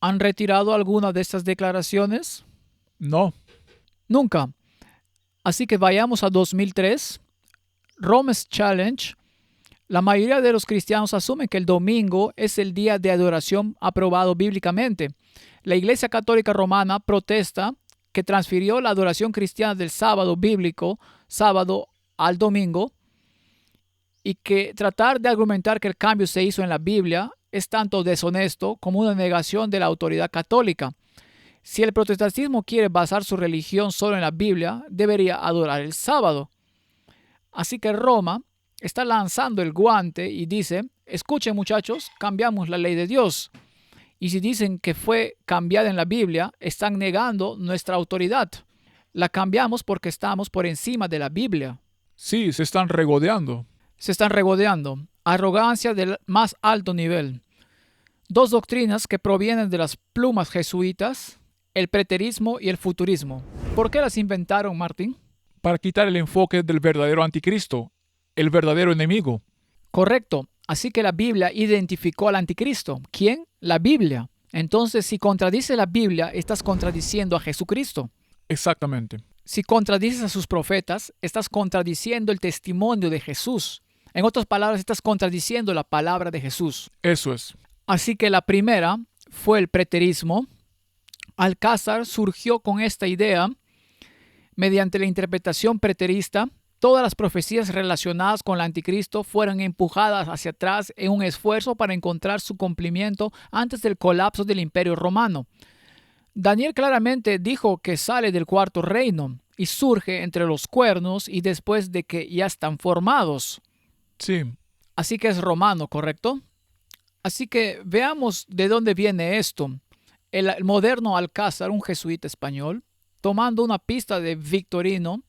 ¿Han retirado alguna de estas declaraciones? No, Nunca. Así que vayamos a 2003. Romans Challenge. La mayoría de los cristianos asumen que el domingo es el día de adoración aprobado bíblicamente. La Iglesia Católica Romana protesta que transfirió la adoración cristiana del sábado bíblico, sábado al domingo, y que tratar de argumentar que el cambio se hizo en la Biblia es tanto deshonesto como una negación de la autoridad católica. Si el protestantismo quiere basar su religión solo en la Biblia, debería adorar el sábado. Así que Roma está lanzando el guante y dice, escuchen muchachos, cambiamos la ley de Dios. Y si dicen que fue cambiada en la Biblia, están negando nuestra autoridad. La cambiamos porque estamos por encima de la Biblia. sí, se están regodeando. Se están regodeando. Arrogancia del más alto nivel. 2 doctrinas que provienen de las plumas jesuitas, el preterismo y el futurismo. ¿Por qué las inventaron, Martín? Para quitar el enfoque del verdadero anticristo, el verdadero enemigo. Correcto. Así que la Biblia identificó al anticristo. ¿Quién? La Biblia. Entonces, si contradices la Biblia, estás contradiciendo a Jesucristo. Exactamente. Si contradices a sus profetas, estás contradiciendo el testimonio de Jesús. En otras palabras, estás contradiciendo la palabra de Jesús. Eso es. Así que la primera fue el preterismo. Alcázar surgió con esta idea mediante la interpretación preterista. Todas las profecías relacionadas con el anticristo fueron empujadas hacia atrás en un esfuerzo para encontrar su cumplimiento antes del colapso del Imperio Romano. Daniel claramente dijo que sale del cuarto reino y surge entre los cuernos y después de que ya están formados. Sí. Así que es romano, ¿correcto? Así que veamos de dónde viene esto. El moderno Alcázar, un jesuita español, tomando una pista de Victorino,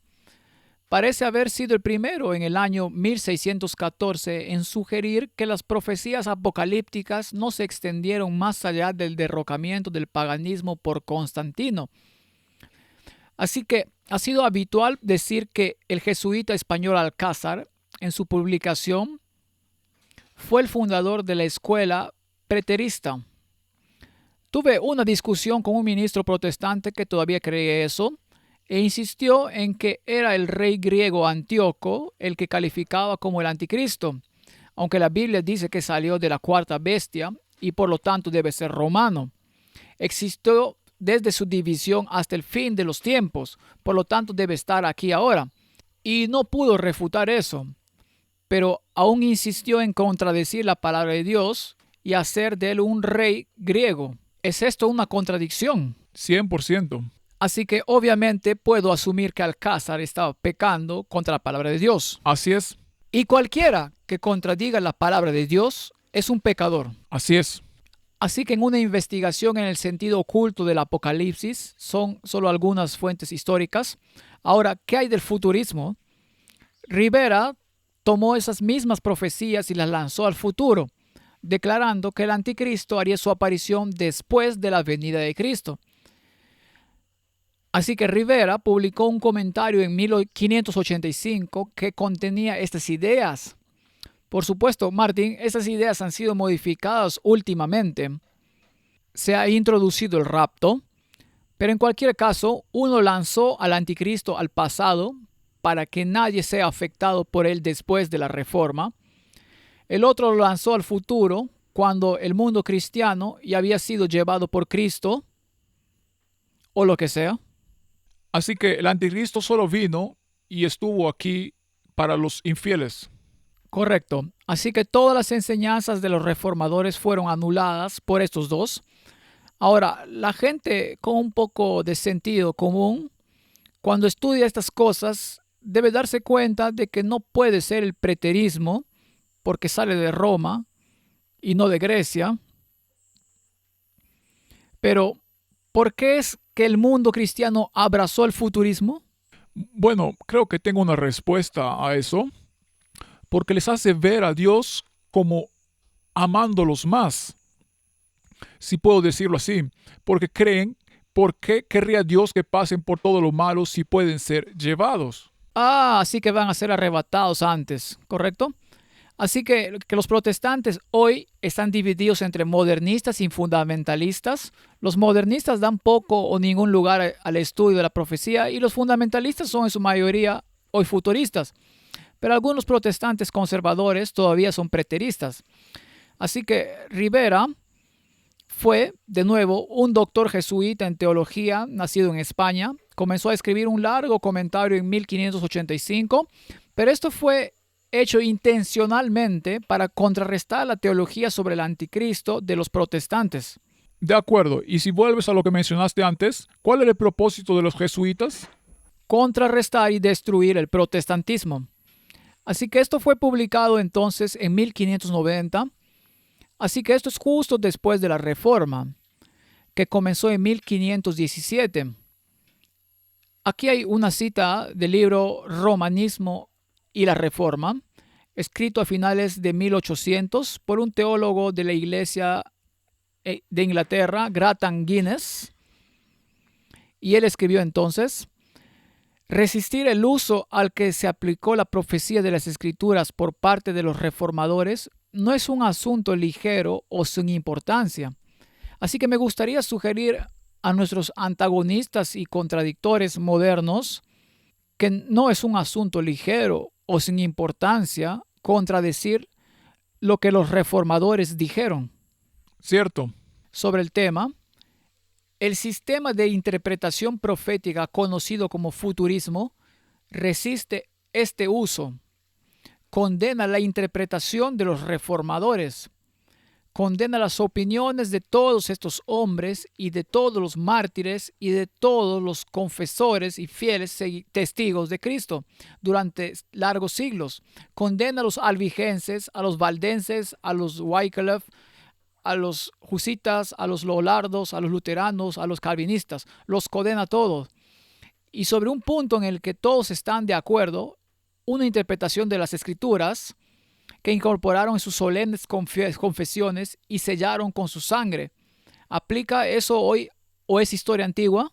parece haber sido el primero en el año 1614 en sugerir que las profecías apocalípticas no se extendieron más allá del derrocamiento del paganismo por Constantino. Así que ha sido habitual decir que el jesuita español Alcázar, en su publicación, fue el fundador de la escuela preterista. Tuve una discusión con un ministro protestante que todavía cree eso, e insistió en que era el rey griego Antíoco el que calificaba como el anticristo, aunque la Biblia dice que salió de la cuarta bestia y por lo tanto debe ser romano. Existió desde su división hasta el fin de los tiempos, por lo tanto debe estar aquí ahora. Y no pudo refutar eso, pero aún insistió en contradecir la palabra de Dios y hacer de él un rey griego. ¿Es esto una contradicción? 100%. Así que obviamente puedo asumir que Alcázar estaba pecando contra la palabra de Dios. Así es. Y cualquiera que contradiga la palabra de Dios es un pecador. Así es. Así que en una investigación en el sentido oculto del Apocalipsis, son solo algunas fuentes históricas. Ahora, ¿qué hay del futurismo? Rivera tomó esas mismas profecías y las lanzó al futuro, declarando que el anticristo haría su aparición después de la venida de Cristo. Así que Rivera publicó un comentario en 1585 que contenía estas ideas. Por supuesto, Martín, estas ideas han sido modificadas últimamente. Se ha introducido el rapto, pero en cualquier caso, uno lanzó al anticristo al pasado para que nadie sea afectado por él después de la reforma. El otro lo lanzó al futuro, cuando el mundo cristiano ya había sido llevado por Cristo, o lo que sea. Así que el anticristo solo vino y estuvo aquí para los infieles. Correcto. Así que todas las enseñanzas de los reformadores fueron anuladas por estos dos. Ahora, la gente con un poco de sentido común, cuando estudia estas cosas, debe darse cuenta de que no puede ser el preterismo, porque sale de Roma y no de Grecia. Pero, ¿por qué es que el mundo cristiano abrazó el futurismo? Bueno, creo que tengo una respuesta a eso. Porque les hace ver a Dios como amándolos más. Si puedo decirlo así. Porque creen, ¿por qué querría Dios que pasen por todo lo malo si pueden ser llevados? Así que van a ser arrebatados antes, ¿correcto? Así que los protestantes hoy están divididos entre modernistas y fundamentalistas. Los modernistas dan poco o ningún lugar al estudio de la profecía y los fundamentalistas son en su mayoría hoy futuristas. Pero algunos protestantes conservadores todavía son preteristas. Así que Rivera fue, de nuevo, un doctor jesuita en teología, nacido en España. Comenzó a escribir un largo comentario en 1585, pero esto fue hecho intencionalmente para contrarrestar la teología sobre el anticristo de los protestantes. De acuerdo, y si vuelves a lo que mencionaste antes, ¿cuál era el propósito de los jesuitas? Contrarrestar y destruir el protestantismo. Así que esto fue publicado entonces en 1590. Así que esto es justo después de la Reforma, que comenzó en 1517. Aquí hay una cita del libro Romanismo y la Reforma, escrito a finales de 1800 por un teólogo de la Iglesia de Inglaterra, Grattan Guinness. Y él escribió entonces: resistir el uso al que se aplicó la profecía de las Escrituras por parte de los reformadores no es un asunto ligero o sin importancia. Así que me gustaría sugerir a nuestros antagonistas y contradictores modernos que no es un asunto ligero o sin importancia contradecir lo que los reformadores dijeron Cierto. sobre el tema. El sistema de interpretación profética conocido como futurismo resiste este uso, condena la interpretación de los reformadores, condena las opiniones de todos estos hombres y de todos los mártires y de todos los confesores y fieles testigos de Cristo durante largos siglos. Condena a los albigenses, a los valdenses, a los Wycliffe, a los husitas, a los lolardos, a los luteranos, a los calvinistas. Los condena a todos. Y sobre un punto en el que todos están de acuerdo, una interpretación de las Escrituras que incorporaron en sus solemnes confesiones y sellaron con su sangre. ¿Aplica eso hoy o es historia antigua?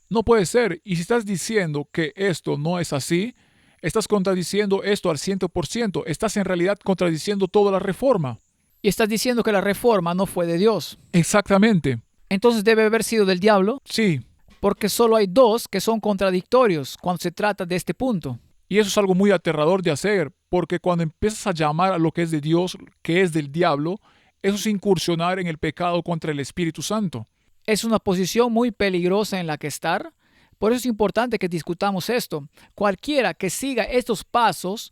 No puede ser. Y si estás diciendo que esto no es así, estás contradiciendo esto al 100%. Estás en realidad contradiciendo toda la reforma. Y estás diciendo que la reforma no fue de Dios. Exactamente. Entonces debe haber sido del diablo, Sí. porque solo hay dos que son contradictorios cuando se trata de este punto. Y eso es algo muy aterrador de hacer, porque cuando empiezas a llamar a lo que es de Dios, que es del diablo, eso es incursionar en el pecado contra el Espíritu Santo. Es una posición muy peligrosa en la que estar. Por eso es importante que discutamos esto. Cualquiera que siga estos pasos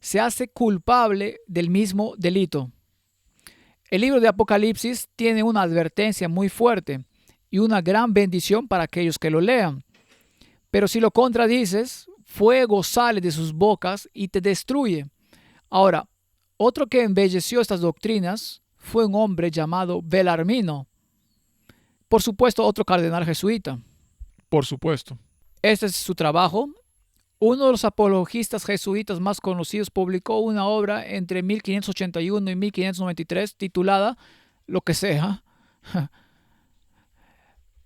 se hace culpable del mismo delito. El libro de Apocalipsis tiene una advertencia muy fuerte y una gran bendición para aquellos que lo lean. Pero si lo contradices, fuego sale de sus bocas y te destruye. Ahora, otro que embelleció estas doctrinas fue un hombre llamado Belarmino. Por supuesto, otro cardenal jesuita. Por supuesto. Este es su trabajo. Uno de los apologistas jesuitas más conocidos publicó una obra entre 1581 y 1593 titulada Lo que sea,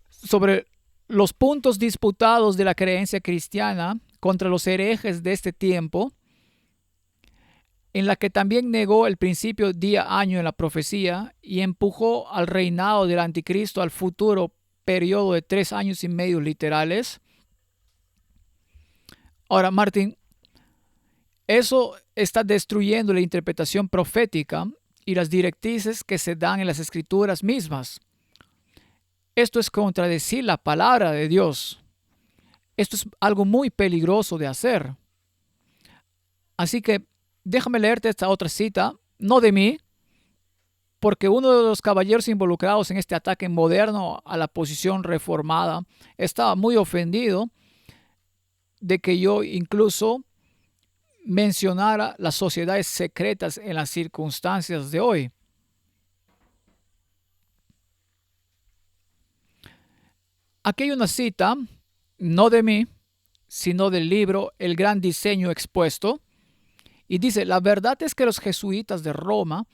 sobre los puntos disputados de la creencia cristiana contra los herejes de este tiempo, en la que también negó el principio día-año en la profecía y empujó al reinado del anticristo al futuro periodo de 3 años y medio literales. Ahora, Martín, eso está destruyendo la interpretación profética y las directrices que se dan en las escrituras mismas. Esto es contradecir la palabra de Dios. Esto es algo muy peligroso de hacer. Así que déjame leerte esta otra cita, no de mí, porque uno de los caballeros involucrados en este ataque moderno a la posición reformada estaba muy ofendido de que yo incluso mencionara las sociedades secretas en las circunstancias de hoy. Aquí hay una cita, no de mí, sino del libro El Gran Diseño Expuesto, y dice: la verdad es que los jesuitas de Roma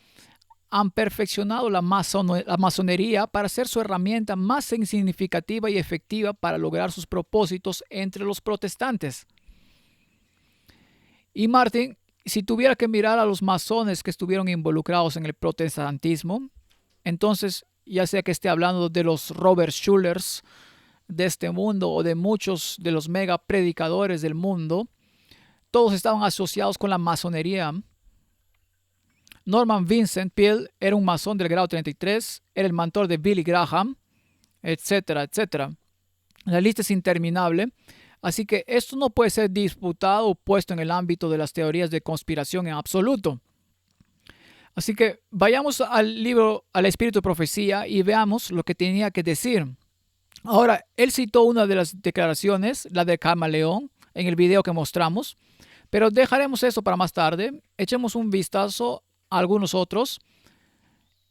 han perfeccionado la masonería para ser su herramienta más significativa y efectiva para lograr sus propósitos entre los protestantes. Y Martín, si tuviera que mirar a los masones que estuvieron involucrados en el protestantismo, entonces, ya sea que esté hablando de los Robert Schulers de este mundo o de muchos de los mega predicadores del mundo, todos estaban asociados con la masonería. Norman Vincent Peale era un masón del grado 33, era el mentor de Billy Graham, etcétera, etcétera. La lista es interminable, así que esto no puede ser disputado o puesto en el ámbito de las teorías de conspiración en absoluto. Así que vayamos al libro, al Espíritu de Profecía, y veamos lo que tenía que decir. Ahora, él citó una de las declaraciones, la de Camaleón, en el video que mostramos, pero dejaremos eso para más tarde. Echemos un vistazo a algunos otros.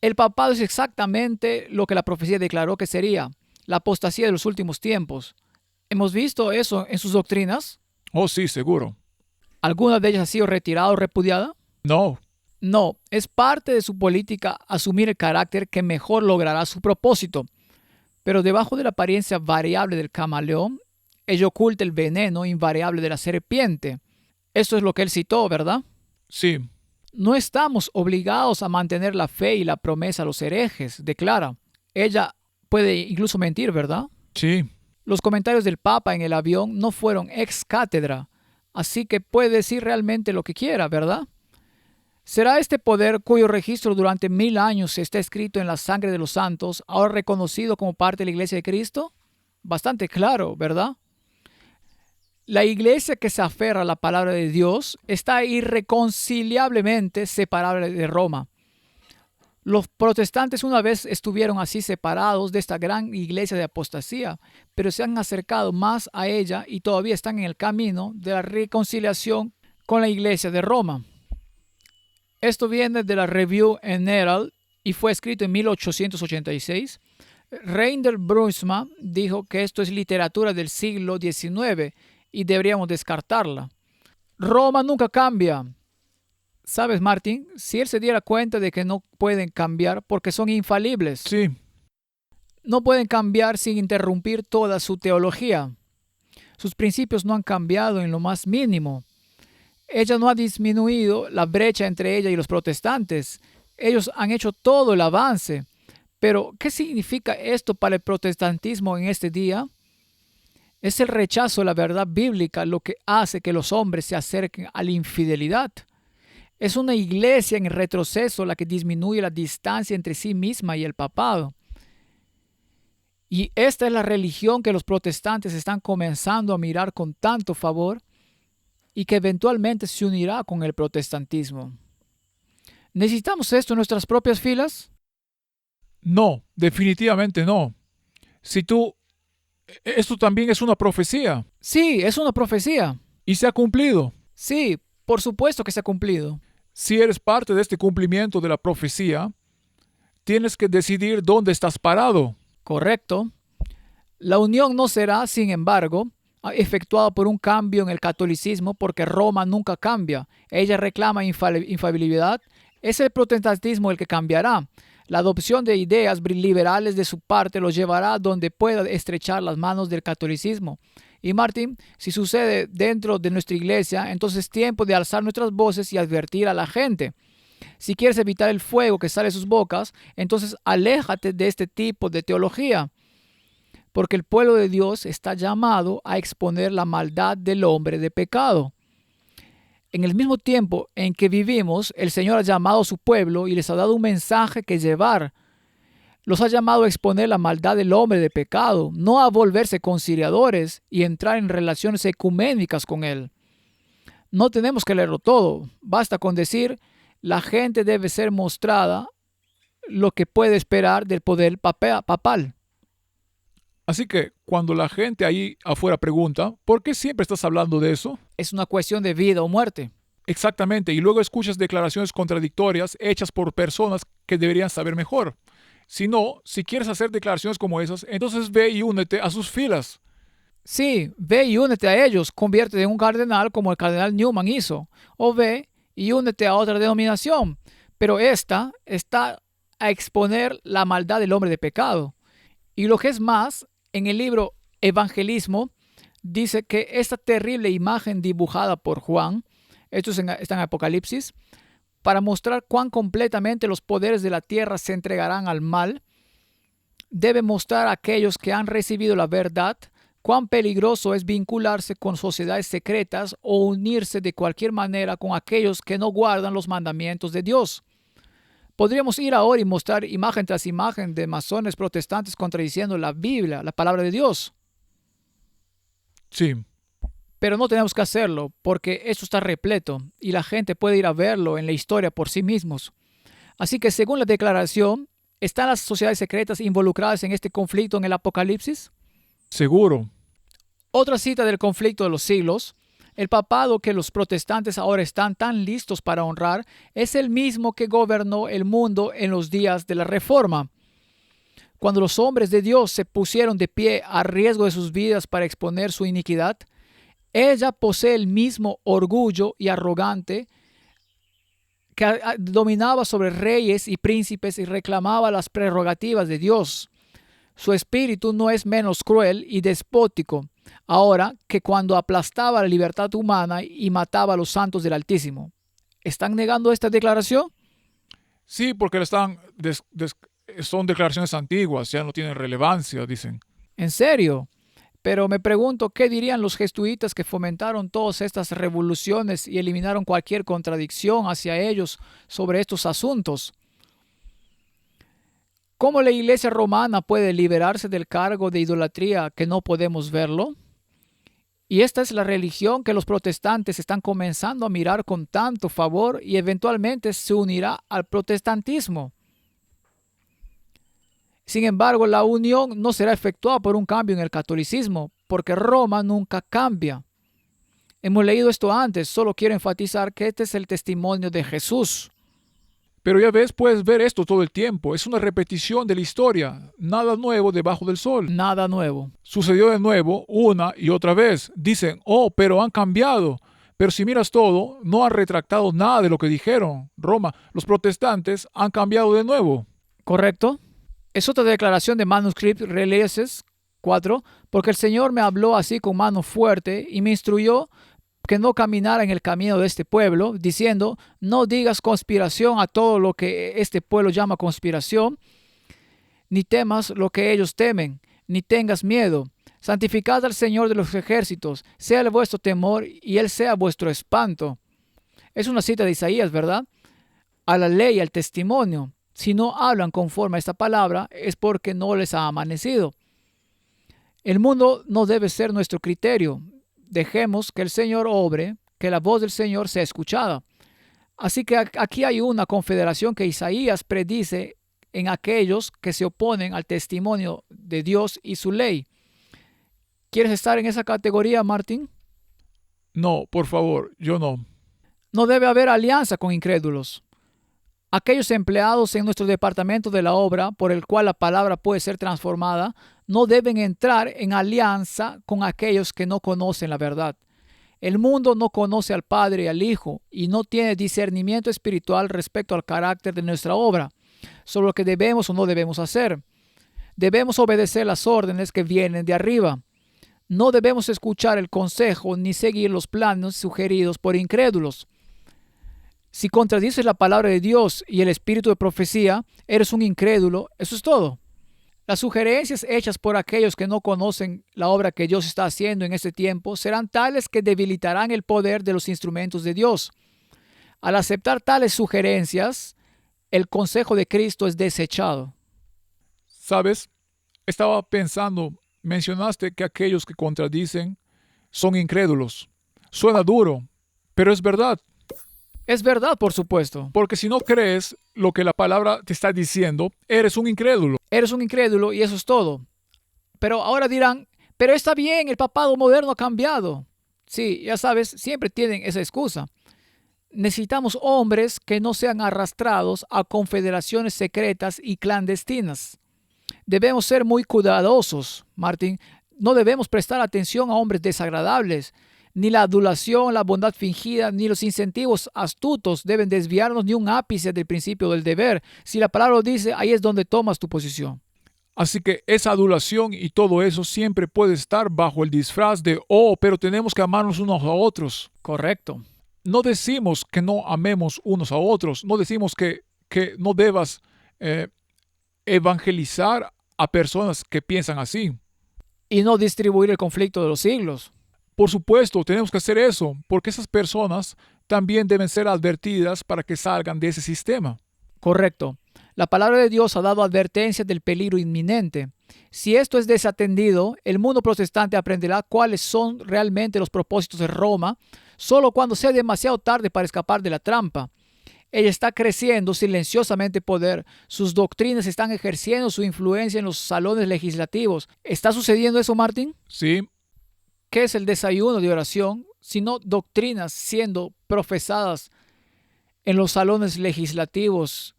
El papado es exactamente lo que la profecía declaró que sería, la apostasía de los últimos tiempos. ¿Hemos visto eso en sus doctrinas? Oh, sí, seguro. ¿Alguna de ellas ha sido retirada o repudiada? No. No, es parte de su política asumir el carácter que mejor logrará su propósito. Pero debajo de la apariencia variable del camaleón, ella oculta el veneno invariable de la serpiente. Esto es lo que él citó, ¿verdad? Sí. No estamos obligados a mantener la fe y la promesa a los herejes, declara. Ella puede incluso mentir, ¿verdad? Sí. Los comentarios del Papa en el avión no fueron ex cátedra. así que puede decir realmente lo que quiera, ¿verdad? ¿Será este poder cuyo registro durante 1000 años está escrito en la sangre de los santos, ahora reconocido como parte de la Iglesia de Cristo? Bastante claro, ¿verdad? La iglesia que se aferra a la palabra de Dios está irreconciliablemente separable de Roma. Los protestantes una vez estuvieron así separados de esta gran iglesia de apostasía, pero se han acercado más a ella y todavía están en el camino de la reconciliación con la iglesia de Roma. Esto viene de la Review and Herald y fue escrito en 1886. Reiner Brunzma dijo que esto es literatura del siglo XIX y deberíamos descartarla. Roma nunca cambia. ¿Sabes, Martin? Si él se diera cuenta de que no pueden cambiar porque son infalibles. Sí, No pueden cambiar sin interrumpir toda su teología. Sus principios no han cambiado en lo más mínimo. Ella no ha disminuido la brecha entre ella y los protestantes. Ellos han hecho todo el avance. Pero, ¿qué significa esto para el protestantismo en este día? Es el rechazo de la verdad bíblica lo que hace que los hombres se acerquen a la infidelidad. Es una iglesia en retroceso la que disminuye la distancia entre sí misma y el papado. Y esta es la religión que los protestantes están comenzando a mirar con tanto favor y que eventualmente se unirá con el protestantismo. ¿Necesitamos esto en nuestras propias filas? no, definitivamente no. Esto también es una profecía Sí, es una profecía. y se ha cumplido. Sí, por supuesto que se ha cumplido. Si eres parte de este cumplimiento de la profecía, tienes que decidir dónde estás parado. Correcto. La unión no será, sin embargo, efectuada por un cambio en el catolicismo porque Roma nunca cambia. Ella reclama infalibilidad. Es el protestantismo el que cambiará. La adopción de ideas liberales de su parte los llevará donde pueda estrechar las manos del catolicismo. Y Martín, si sucede dentro de nuestra iglesia, entonces es tiempo de alzar nuestras voces y advertir a la gente. Si quieres evitar el fuego que sale de sus bocas, entonces aléjate de este tipo de teología. Porque el pueblo de Dios está llamado a exponer la maldad del hombre de pecado. En el mismo tiempo en que vivimos, el Señor ha llamado a su pueblo y les ha dado un mensaje que llevar. Los ha llamado a exponer la maldad del hombre de pecado, no a volverse conciliadores y entrar en relaciones ecuménicas con él. No tenemos que leerlo todo. Basta con decir, la gente debe ser mostrada lo que puede esperar del poder papal. Así que cuando la gente ahí afuera pregunta, ¿por qué siempre estás hablando de eso? Es una cuestión de vida o muerte. Exactamente, y luego escuchas declaraciones contradictorias hechas por personas que deberían saber mejor. Si no, si quieres hacer declaraciones como esas, entonces ve y únete a sus filas. Sí, ve y únete a ellos, conviértete en un cardenal como el cardenal Newman hizo, o ve y únete a otra denominación, pero esta está a exponer la maldad del hombre de pecado. Y lo que es más, en el libro Evangelismo, dice que esta terrible imagen dibujada por Juan, esto está en Apocalipsis, para mostrar cuán completamente los poderes de la tierra se entregarán al mal, debe mostrar a aquellos que han recibido la verdad cuán peligroso es vincularse con sociedades secretas o unirse de cualquier manera con aquellos que no guardan los mandamientos de Dios. Podríamos ir ahora y mostrar imagen tras imagen de masones protestantes contradiciendo la Biblia, la palabra de Dios. Sí, Pero no tenemos que hacerlo porque esto está repleto y la gente puede ir a verlo en la historia por sí mismos. Así que según la declaración, ¿están las sociedades secretas involucradas en este conflicto en el Apocalipsis? seguro. Otra cita del conflicto de los siglos. El papado que los protestantes ahora están tan listos para honrar es el mismo que gobernó el mundo en los días de la Reforma. Cuando los hombres de Dios se pusieron de pie a riesgo de sus vidas para exponer su iniquidad, ella posee el mismo orgullo y arrogante que dominaba sobre reyes y príncipes y reclamaba las prerrogativas de Dios. Su espíritu no es menos cruel y despótico ahora que cuando aplastaba la libertad humana y mataba a los santos del Altísimo. ¿Están negando esta declaración? Sí, porque son declaraciones antiguas, ya no tienen relevancia, dicen. ¿En serio? Pero me pregunto, ¿qué dirían los jesuitas que fomentaron todas estas revoluciones y eliminaron cualquier contradicción hacia ellos sobre estos asuntos? ¿Cómo la Iglesia romana puede liberarse del cargo de idolatría que no podemos verlo? Y esta es la religión que los protestantes están comenzando a mirar con tanto favor y eventualmente se unirá al protestantismo. Sin embargo, la unión no será efectuada por un cambio en el catolicismo, porque Roma nunca cambia. Hemos leído esto antes, solo quiero enfatizar que este es el testimonio de Jesús. Pero ya ves, puedes ver esto todo el tiempo. Es una repetición de la historia. Nada nuevo debajo del sol. Nada nuevo. Sucedió de nuevo una y otra vez. Dicen, oh, pero han cambiado. Pero si miras todo, no han retractado nada de lo que dijeron. Roma, los protestantes han cambiado de nuevo. ¿Correcto? Es otra declaración de Manuscript Releases 4, porque el Señor me habló así con mano fuerte y me instruyó que no caminara en el camino de este pueblo, diciendo, no digas conspiración a todo lo que este pueblo llama conspiración, ni temas lo que ellos temen, ni tengas miedo. Santificad al Señor de los ejércitos, sea el vuestro temor y Él sea vuestro espanto. Es una cita de Isaías, ¿verdad? A la ley, al testimonio. Si no hablan conforme a esta palabra, es porque no les ha amanecido. El mundo no debe ser nuestro criterio. Dejemos que el Señor obre, que la voz del Señor sea escuchada. Así que aquí hay una confederación que Isaías predice en aquellos que se oponen al testimonio de Dios y su ley. ¿Quieres estar en esa categoría, Martín? No, por favor, yo no. No debe haber alianza con incrédulos. Aquellos empleados en nuestro departamento de la obra, por el cual la palabra puede ser transformada, no deben entrar en alianza con aquellos que no conocen la verdad. El mundo no conoce al Padre y al Hijo y no tiene discernimiento espiritual respecto al carácter de nuestra obra, sobre lo que debemos o no debemos hacer. Debemos obedecer las órdenes que vienen de arriba. No debemos escuchar el consejo ni seguir los planes sugeridos por incrédulos. Si contradices la palabra de Dios y el espíritu de profecía, eres un incrédulo. Eso es todo. Las sugerencias hechas por aquellos que no conocen la obra que Dios está haciendo en este tiempo serán tales que debilitarán el poder de los instrumentos de Dios. Al aceptar tales sugerencias, el consejo de Cristo es desechado. ¿Sabes? Estaba pensando, mencionaste que aquellos que contradicen son incrédulos. Suena duro, pero es verdad. Es verdad, por supuesto. Porque si no crees lo que la palabra te está diciendo, eres un incrédulo. Eres un incrédulo y eso es todo. Pero ahora dirán, pero está bien, el papado moderno ha cambiado. Sí, ya sabes, siempre tienen esa excusa. Necesitamos hombres que no sean arrastrados a confederaciones secretas y clandestinas. Debemos ser muy cuidadosos, Martín. No debemos prestar atención a hombres desagradables. Ni la adulación, la bondad fingida, ni los incentivos astutos deben desviarnos ni un ápice del principio del deber. Si la palabra lo dice, ahí es donde tomas tu posición. Así que esa adulación y todo eso siempre puede estar bajo el disfraz de, oh, pero tenemos que amarnos unos a otros. Correcto. No decimos que no amemos unos a otros. No decimos que no debas evangelizar a personas que piensan así. Y no distribuir el conflicto de los siglos. Por supuesto, tenemos que hacer eso, porque esas personas también deben ser advertidas para que salgan de ese sistema. Correcto. La palabra de Dios ha dado advertencias del peligro inminente. Si esto es desatendido, el mundo protestante aprenderá cuáles son realmente los propósitos de Roma, solo cuando sea demasiado tarde para escapar de la trampa. Ella está creciendo silenciosamente poder. Sus doctrinas están ejerciendo su influencia en los salones legislativos. ¿Está sucediendo eso, Martín? Sí. ¿Qué es el desayuno de oración? Sino doctrinas siendo profesadas en los salones legislativos,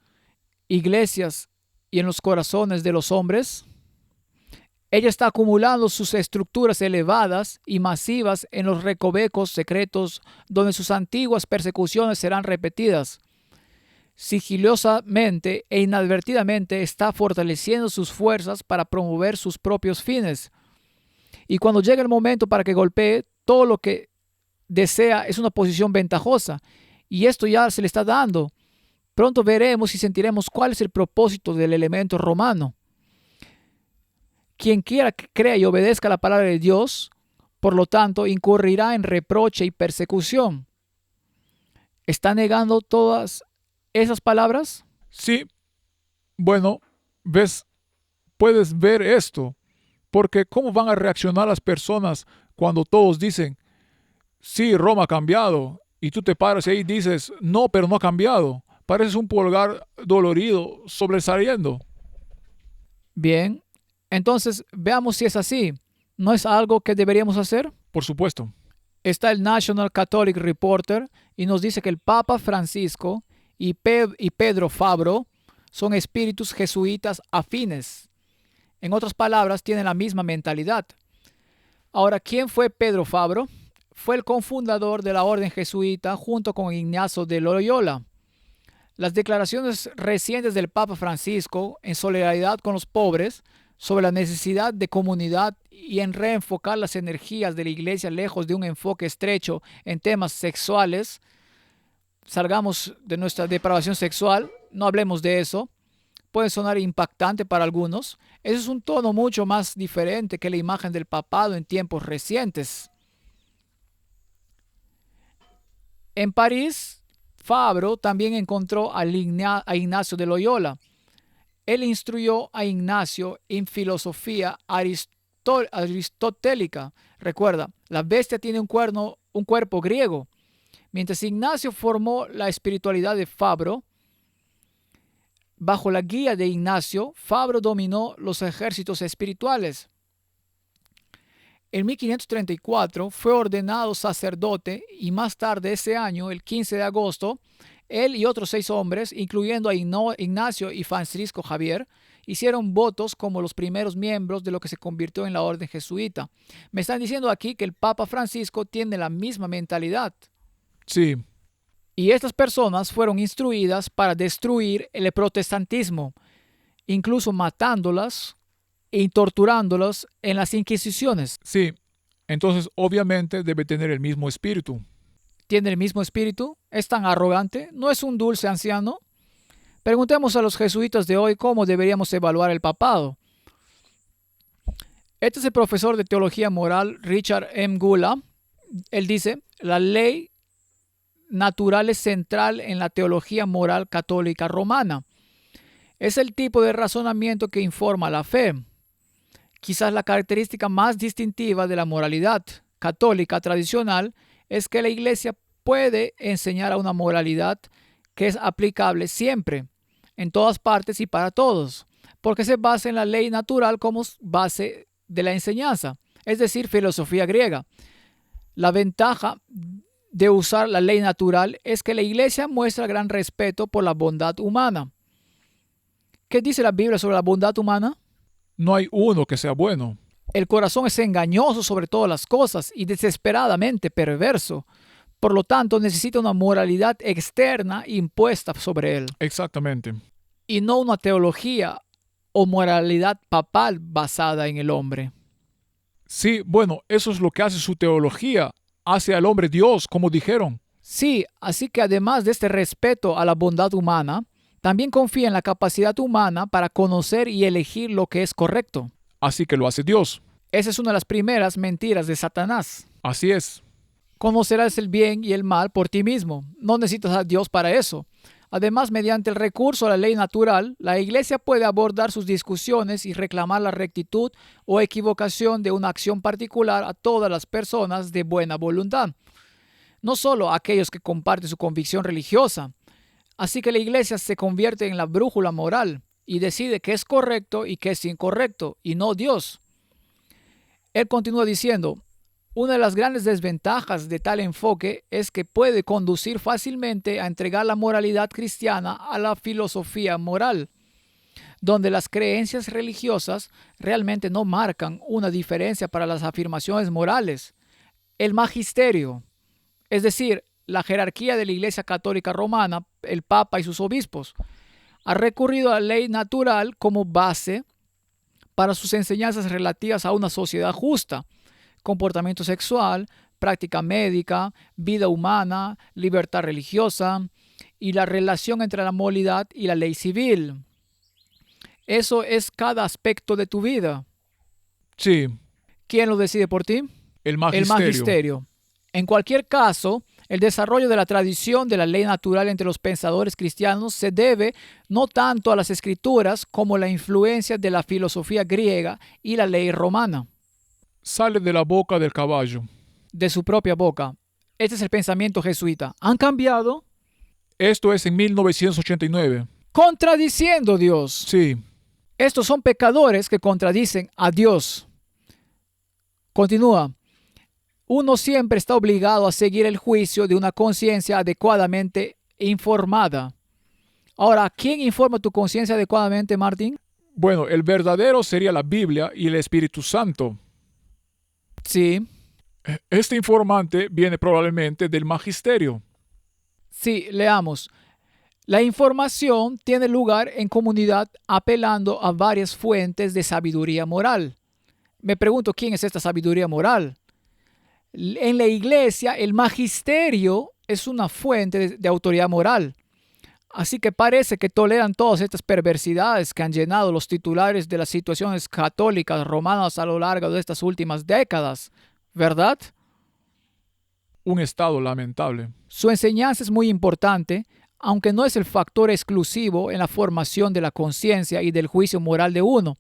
iglesias y en los corazones de los hombres. Ella está acumulando sus estructuras elevadas y masivas en los recovecos secretos donde sus antiguas persecuciones serán repetidas. Sigilosamente e inadvertidamente está fortaleciendo sus fuerzas para promover sus propios fines. Y cuando llega el momento para que golpee, todo lo que desea es una posición ventajosa. Y esto ya se le está dando. Pronto veremos y sentiremos cuál es el propósito del elemento romano. Quien quiera que crea y obedezca la palabra de Dios, por lo tanto, incurrirá en reproche y persecución. ¿Está negando todas esas palabras? Sí, bueno, puedes ver esto, porque ¿cómo van a reaccionar las personas cuando todos dicen, sí, Roma ha cambiado, y tú te paras ahí y dices, no, pero no ha cambiado? Pareces un pulgar dolorido sobresaliendo. Bien, entonces veamos si es así. ¿No es algo que deberíamos hacer? Por supuesto. Está el National Catholic Reporter y nos dice que el Papa Francisco y Pedro Fabro son espíritus jesuitas afines. En otras palabras, tienen la misma mentalidad. Ahora, ¿quién fue Pedro Fabro? Fue el cofundador de la orden jesuita junto con Ignacio de Loyola. Las declaraciones recientes del Papa Francisco en solidaridad con los pobres sobre la necesidad de comunidad y en reenfocar las energías de la Iglesia lejos de un enfoque estrecho en temas sexuales. Salgamos de nuestra depravación sexual, no hablemos de eso. Puede sonar impactante para algunos. Eso es un tono mucho más diferente que la imagen del papado en tiempos recientes. En París, Fabro también encontró a Ignacio de Loyola. Él instruyó a Ignacio en filosofía aristotélica. Recuerda, la bestia tiene un cuerpo griego. Mientras Ignacio formó la espiritualidad de Fabro, bajo la guía de Ignacio, Fabro dominó los ejércitos espirituales. En 1534 fue ordenado sacerdote y más tarde ese año, el 15 de agosto, él y otros 6 hombres, incluyendo a Ignacio y Francisco Javier, hicieron votos como los primeros miembros de lo que se convirtió en la orden jesuita. Me están diciendo aquí que el Papa Francisco tiene la misma mentalidad. Sí, Y estas personas fueron instruidas para destruir el protestantismo, incluso matándolas y torturándolas en las inquisiciones. sí. Entonces, obviamente, debe tener el mismo espíritu. ¿Tiene el mismo espíritu? ¿Es tan arrogante? ¿No es un dulce anciano? Preguntemos a los jesuitas de hoy cómo deberíamos evaluar el papado. Este es el profesor de teología moral Richard M. Gula. Él dice, la ley natural es central en la teología moral católica romana. Es el tipo de razonamiento que informa la fe. Quizás la característica más distintiva de la moralidad católica tradicional es que la Iglesia puede enseñar a una moralidad que es aplicable siempre, en todas partes y para todos, porque se basa en la ley natural como base de la enseñanza, es decir, filosofía griega. La ventaja de usar la ley natural es que la Iglesia muestra gran respeto por la bondad humana. ¿Qué dice la Biblia sobre la bondad humana? No hay uno que sea bueno. El corazón es engañoso sobre todas las cosas y desesperadamente perverso. Por lo tanto, necesita una moralidad externa impuesta sobre él, Exactamente. y no una teología o moralidad papal basada en el hombre. Sí, bueno, eso es lo que hace su teología. Hace al hombre Dios, como dijeron. Sí, así que además de este respeto a la bondad humana, también confía en la capacidad humana para conocer y elegir lo que es correcto. Así que lo hace Dios. Esa es una de las primeras mentiras de Satanás. Así es. Conocerás el bien y el mal por ti mismo. No necesitas a Dios para eso. Además, mediante el recurso a la ley natural, la Iglesia puede abordar sus discusiones y reclamar la rectitud o equivocación de una acción particular a todas las personas de buena voluntad, no solo a aquellos que comparten su convicción religiosa. Así que la Iglesia se convierte en la brújula moral y decide qué es correcto y qué es incorrecto, y no Dios. Él continúa diciendo, una de las grandes desventajas de tal enfoque es que puede conducir fácilmente a entregar la moralidad cristiana a la filosofía moral, donde las creencias religiosas realmente no marcan una diferencia para las afirmaciones morales. El magisterio, es decir, la jerarquía de la Iglesia Católica Romana, el Papa y sus obispos, ha recurrido a la ley natural como base para sus enseñanzas relativas a una sociedad justa, comportamiento sexual, práctica médica, vida humana, libertad religiosa y la relación entre la moralidad y la ley civil. Eso es cada aspecto de tu vida. Sí, ¿Quién lo decide por ti? el El magisterio. magisterio. En cualquier caso, el desarrollo de la tradición de la ley natural entre los pensadores cristianos se debe no tanto a las escrituras como a la influencia de la filosofía griega y la ley romana, Sale de la boca del caballo. de su propia boca. Este es el pensamiento jesuita. Han cambiado Esto es en 1989. contradiciendo a Dios. Sí, Estos son pecadores que contradicen a Dios. Continúa. Uno siempre está obligado a seguir el juicio de una conciencia adecuadamente informada. Ahora, ¿quién informa tu conciencia adecuadamente, Martín? bueno, el verdadero sería la Biblia y el Espíritu Santo. Sí, Este informante viene probablemente del magisterio. sí, leamos. La información tiene lugar en comunidad apelando a varias fuentes de sabiduría moral. Me pregunto, ¿quién es esta sabiduría moral? En la iglesia, el magisterio es una fuente de autoridad moral. Así que parece que toleran todas estas perversidades que han llenado los titulares de las situaciones católicas romanas a lo largo de estas últimas décadas, ¿verdad? Un estado lamentable. Su enseñanza es muy importante, aunque no es el factor exclusivo en la formación de la conciencia y del juicio moral de uno.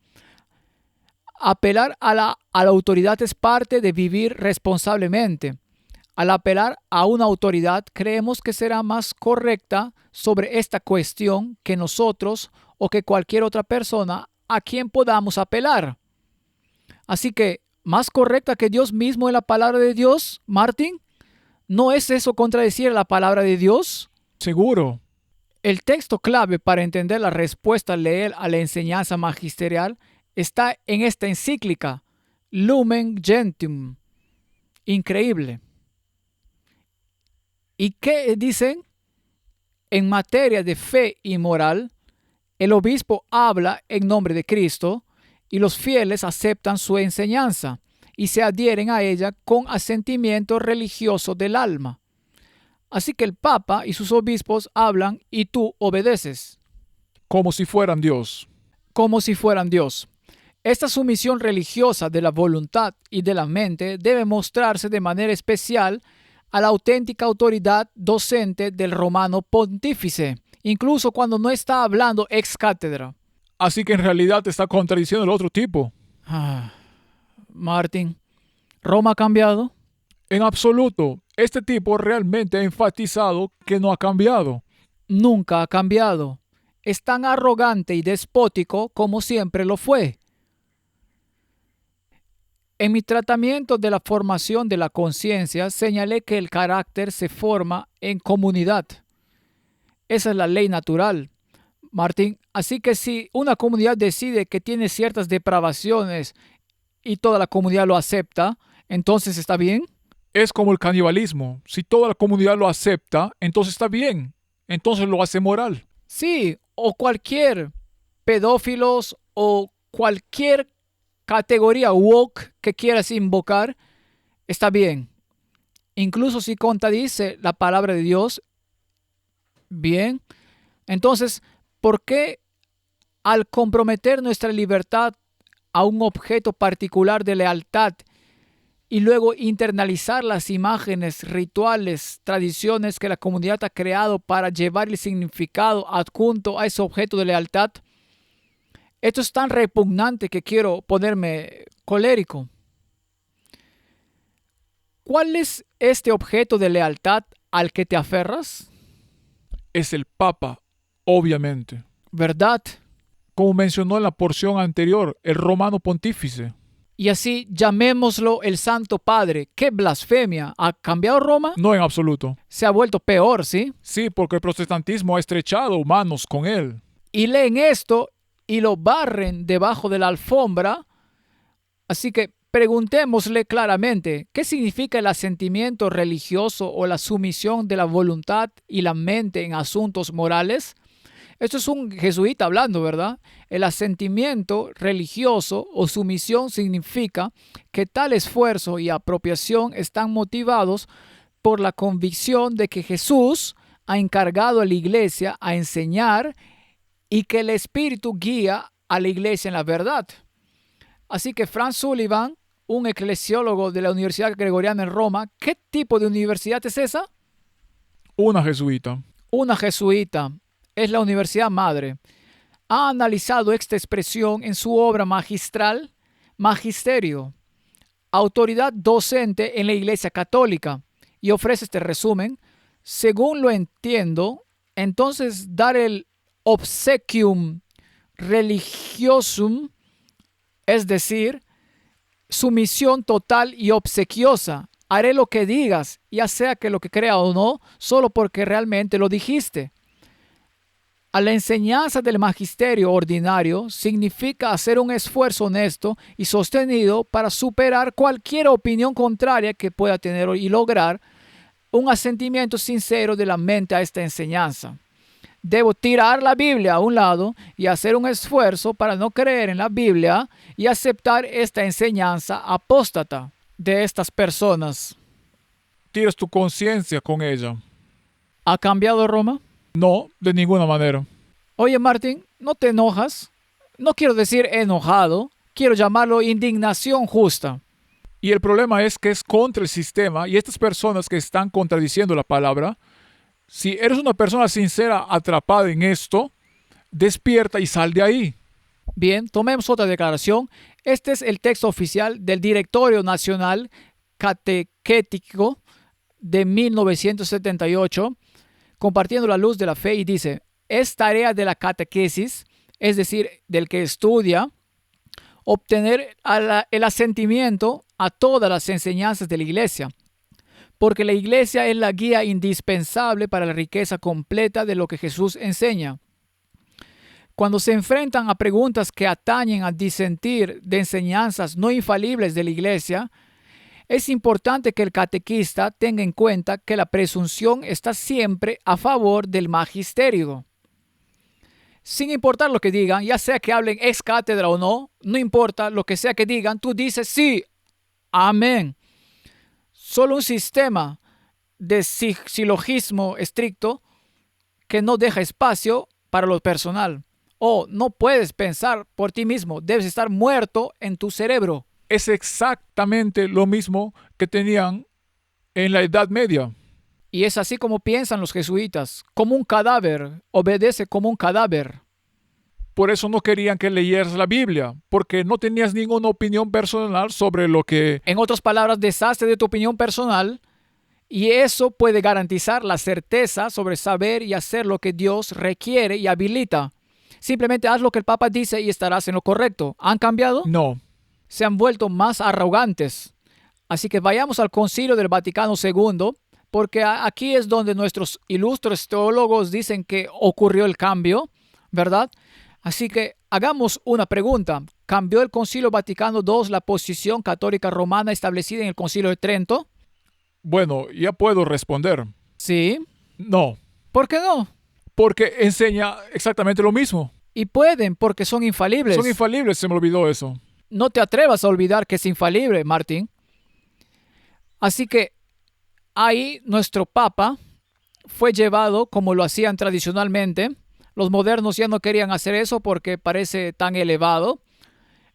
Apelar a la autoridad es parte de vivir responsablemente. Al apelar a una autoridad, creemos que será más correcta sobre esta cuestión que nosotros o que cualquier otra persona a quien podamos apelar. Así que, ¿más correcta que Dios mismo en la palabra de Dios, Martín? ¿No es eso contradecir la palabra de Dios? Seguro. El texto clave para entender la respuesta leer a la enseñanza magisterial está en esta encíclica, Lumen Gentium. Increíble. ¿Y qué dicen? En materia de fe y moral, el obispo habla en nombre de Cristo y los fieles aceptan su enseñanza y se adhieren a ella con asentimiento religioso del alma. Así que el Papa y sus obispos hablan y tú obedeces. Como si fueran Dios. Como si fueran Dios. Esta sumisión religiosa de la voluntad y de la mente debe mostrarse de manera especial a la auténtica autoridad docente del romano pontífice, incluso cuando no está hablando ex cátedra. Así que en realidad te está contradiciendo el otro tipo. Martín, ¿Roma ha cambiado? En absoluto, este tipo realmente ha enfatizado que no ha cambiado. Nunca ha cambiado. Es tan arrogante y despótico como siempre lo fue. En mi tratamiento de la formación de la conciencia, señalé que el carácter se forma en comunidad. Esa es la ley natural, Martín. Así que si una comunidad decide que tiene ciertas depravaciones y toda la comunidad lo acepta, entonces ¿está bien? Es como el canibalismo. Si toda la comunidad lo acepta, entonces está bien. Entonces lo hace moral. Sí, o cualquier pedófilos o cualquier categoría woke que quieras invocar, está bien. Incluso si contradice la palabra de Dios, bien. Entonces, ¿por qué al comprometer nuestra libertad a un objeto particular de lealtad y luego internalizar las imágenes, rituales, tradiciones que la comunidad ha creado para llevar el significado adjunto a ese objeto de lealtad? Esto es tan repugnante que quiero ponerme colérico. ¿Cuál es este objeto de lealtad al que te aferras? Es el Papa, obviamente. ¿Verdad? Como mencionó en la porción anterior, el romano pontífice. Y así llamémoslo el Santo Padre. ¡Qué blasfemia! ¿Ha cambiado Roma? No en absoluto. Se ha vuelto peor, ¿sí? Sí, porque el protestantismo ha estrechado manos con él. Y leen esto y lo barren debajo de la alfombra. Así que preguntémosle claramente, ¿qué significa el asentimiento religioso o la sumisión de la voluntad y la mente en asuntos morales? Esto es un jesuita hablando, ¿verdad? El asentimiento religioso o sumisión significa que tal esfuerzo y apropiación están motivados por la convicción de que Jesús ha encargado a la iglesia a enseñar y que el Espíritu guía a la iglesia en la verdad. Así que Franz Sullivan, un eclesiólogo de la Universidad Gregoriana en Roma, ¿qué tipo de universidad es esa? Una jesuita. Una jesuita. Es la universidad madre. Ha analizado esta expresión en su obra magistral, Magisterio, autoridad docente en la Iglesia Católica, y ofrece este resumen. Según lo entiendo, entonces dar el obsequium religiosum, es decir, sumisión total y obsequiosa. Haré lo que digas, ya sea que lo que crea o no, solo porque realmente lo dijiste. A la enseñanza del magisterio ordinario significa hacer un esfuerzo honesto y sostenido para superar cualquier opinión contraria que pueda tener y lograr un asentimiento sincero de la mente a esta enseñanza. Debo tirar la Biblia a un lado y hacer un esfuerzo para no creer en la Biblia y aceptar esta enseñanza apóstata de estas personas. Tienes tu conciencia con ella. ¿Ha cambiado Roma? No, de ninguna manera. Oye, Martín, ¿no te enojas? No quiero decir enojado, quiero llamarlo indignación justa. Y el problema es que es contra el sistema y estas personas que están contradiciendo la palabra, si eres una persona sincera atrapada en esto, despierta y sal de ahí. Bien, tomemos otra declaración. Este es el texto oficial del Directorio Nacional Catequético de 1978, compartiendo la luz de la fe, y dice: es tarea de la catequesis, es decir, del que estudia, obtener el asentimiento a todas las enseñanzas de la Iglesia, porque la Iglesia es la guía indispensable para la riqueza completa de lo que Jesús enseña. Cuando se enfrentan a preguntas que atañen a disentir de enseñanzas no infalibles de la Iglesia, es importante que el catequista tenga en cuenta que la presunción está siempre a favor del magisterio. Sin importar lo que digan, ya sea que hablen ex cátedra o no, no importa lo que sea que digan, tú dices sí, amén. Solo un sistema de silogismo estricto que no deja espacio para lo personal. O no puedes pensar por ti mismo, debes estar muerto en tu cerebro. Es exactamente lo mismo que tenían en la Edad Media. Y es así como piensan los jesuitas, como un cadáver, obedece como un cadáver. Por eso no querían que leyeras la Biblia, porque no tenías ninguna opinión personal sobre lo que... En otras palabras, deshazte de tu opinión personal y eso puede garantizar la certeza sobre saber y hacer lo que Dios requiere y habilita. Simplemente haz lo que el Papa dice y estarás en lo correcto. ¿Han cambiado? No. Se han vuelto más arrogantes. Así que vayamos al Concilio del Vaticano II, porque aquí es donde nuestros ilustres teólogos dicen que ocurrió el cambio, ¿verdad? Así que hagamos una pregunta. ¿Cambió el Concilio Vaticano II la posición católica romana establecida en el Concilio de Trento? Bueno, ya puedo responder. Sí. No. ¿Por qué no? Porque enseña exactamente lo mismo. Y pueden, porque son infalibles. Son infalibles, se me olvidó eso. No te atrevas a olvidar que es infalible, Martín. Así que ahí nuestro Papa fue llevado como lo hacían tradicionalmente. Los modernos ya no querían hacer eso porque parece tan elevado.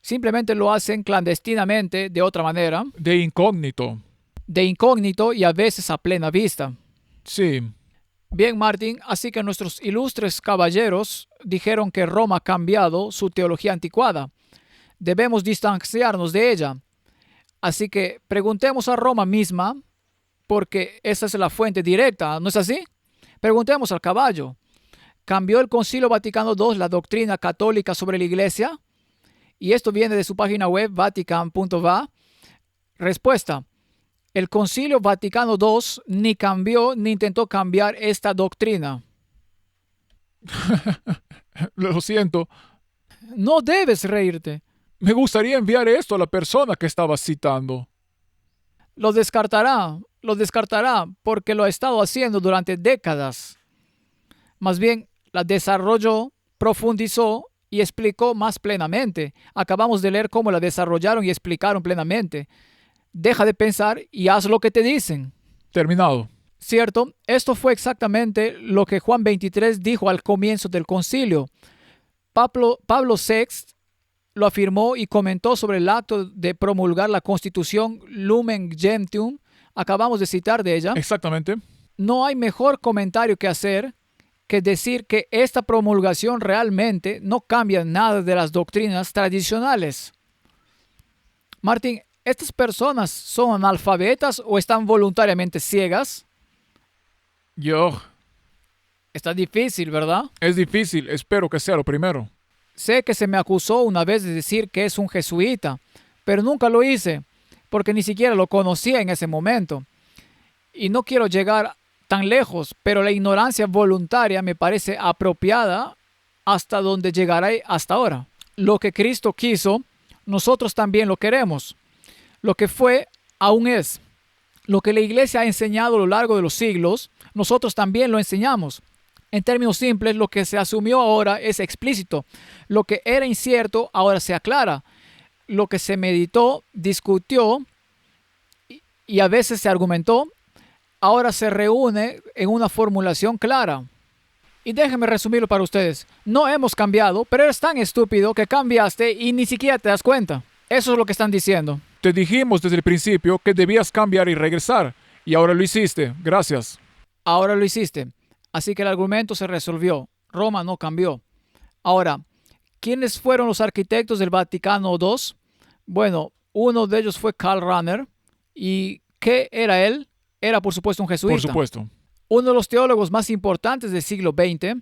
Simplemente lo hacen clandestinamente, de otra manera. De incógnito. De incógnito y a veces a plena vista. Sí. Bien, Martín, así que nuestros ilustres caballeros dijeron que Roma ha cambiado su teología anticuada. Debemos distanciarnos de ella. Así que preguntemos a Roma misma, porque esa es la fuente directa, ¿no es así? Preguntemos al caballo. ¿Cambió el Concilio Vaticano II la doctrina católica sobre la Iglesia? Y esto viene de su página web, vatican.va. Respuesta. El Concilio Vaticano II ni cambió ni intentó cambiar esta doctrina. Lo siento. No debes reírte. Me gustaría enviar esto a la persona que estaba citando. Lo descartará porque lo ha estado haciendo durante décadas. Más bien, la desarrolló, profundizó y explicó más plenamente. Acabamos de leer cómo la desarrollaron y explicaron plenamente. Deja de pensar y haz lo que te dicen. Terminado. ¿Cierto? Esto fue exactamente lo que Juan 23 dijo al comienzo del concilio. Pablo VI lo afirmó y comentó sobre el acto de promulgar la Constitución Lumen Gentium. Acabamos de citar de ella. Exactamente. No hay mejor comentario que hacer que decir que esta promulgación realmente no cambia nada de las doctrinas tradicionales. Martín, ¿estas personas son analfabetas o están voluntariamente ciegas? Está difícil, ¿verdad? Es difícil, espero que sea lo primero. Sé que se me acusó una vez de decir que es un jesuita, pero nunca lo hice, porque ni siquiera lo conocía en ese momento. Y no quiero llegar tan lejos, pero la ignorancia voluntaria me parece apropiada hasta donde llegaré hasta ahora. Lo que Cristo quiso, nosotros también lo queremos. Lo que fue, aún es. Lo que la Iglesia ha enseñado a lo largo de los siglos, nosotros también lo enseñamos. En términos simples, lo que se asumió ahora es explícito. Lo que era incierto ahora se aclara. Lo que se meditó, discutió y a veces se argumentó, ahora se reúne en una formulación clara. Y déjenme resumirlo para ustedes. No hemos cambiado, pero eres tan estúpido que cambiaste y ni siquiera te das cuenta. Eso es lo que están diciendo. Te dijimos desde el principio que debías cambiar y regresar, y ahora lo hiciste. Gracias. Ahora lo hiciste. Así que el argumento se resolvió. Roma no cambió. Ahora, ¿quiénes fueron los arquitectos del Vaticano II? Bueno, uno de ellos fue Karl Rahner. ¿Y qué era él? Era, por supuesto, un jesuita. Por supuesto. Uno de los teólogos más importantes del siglo XX,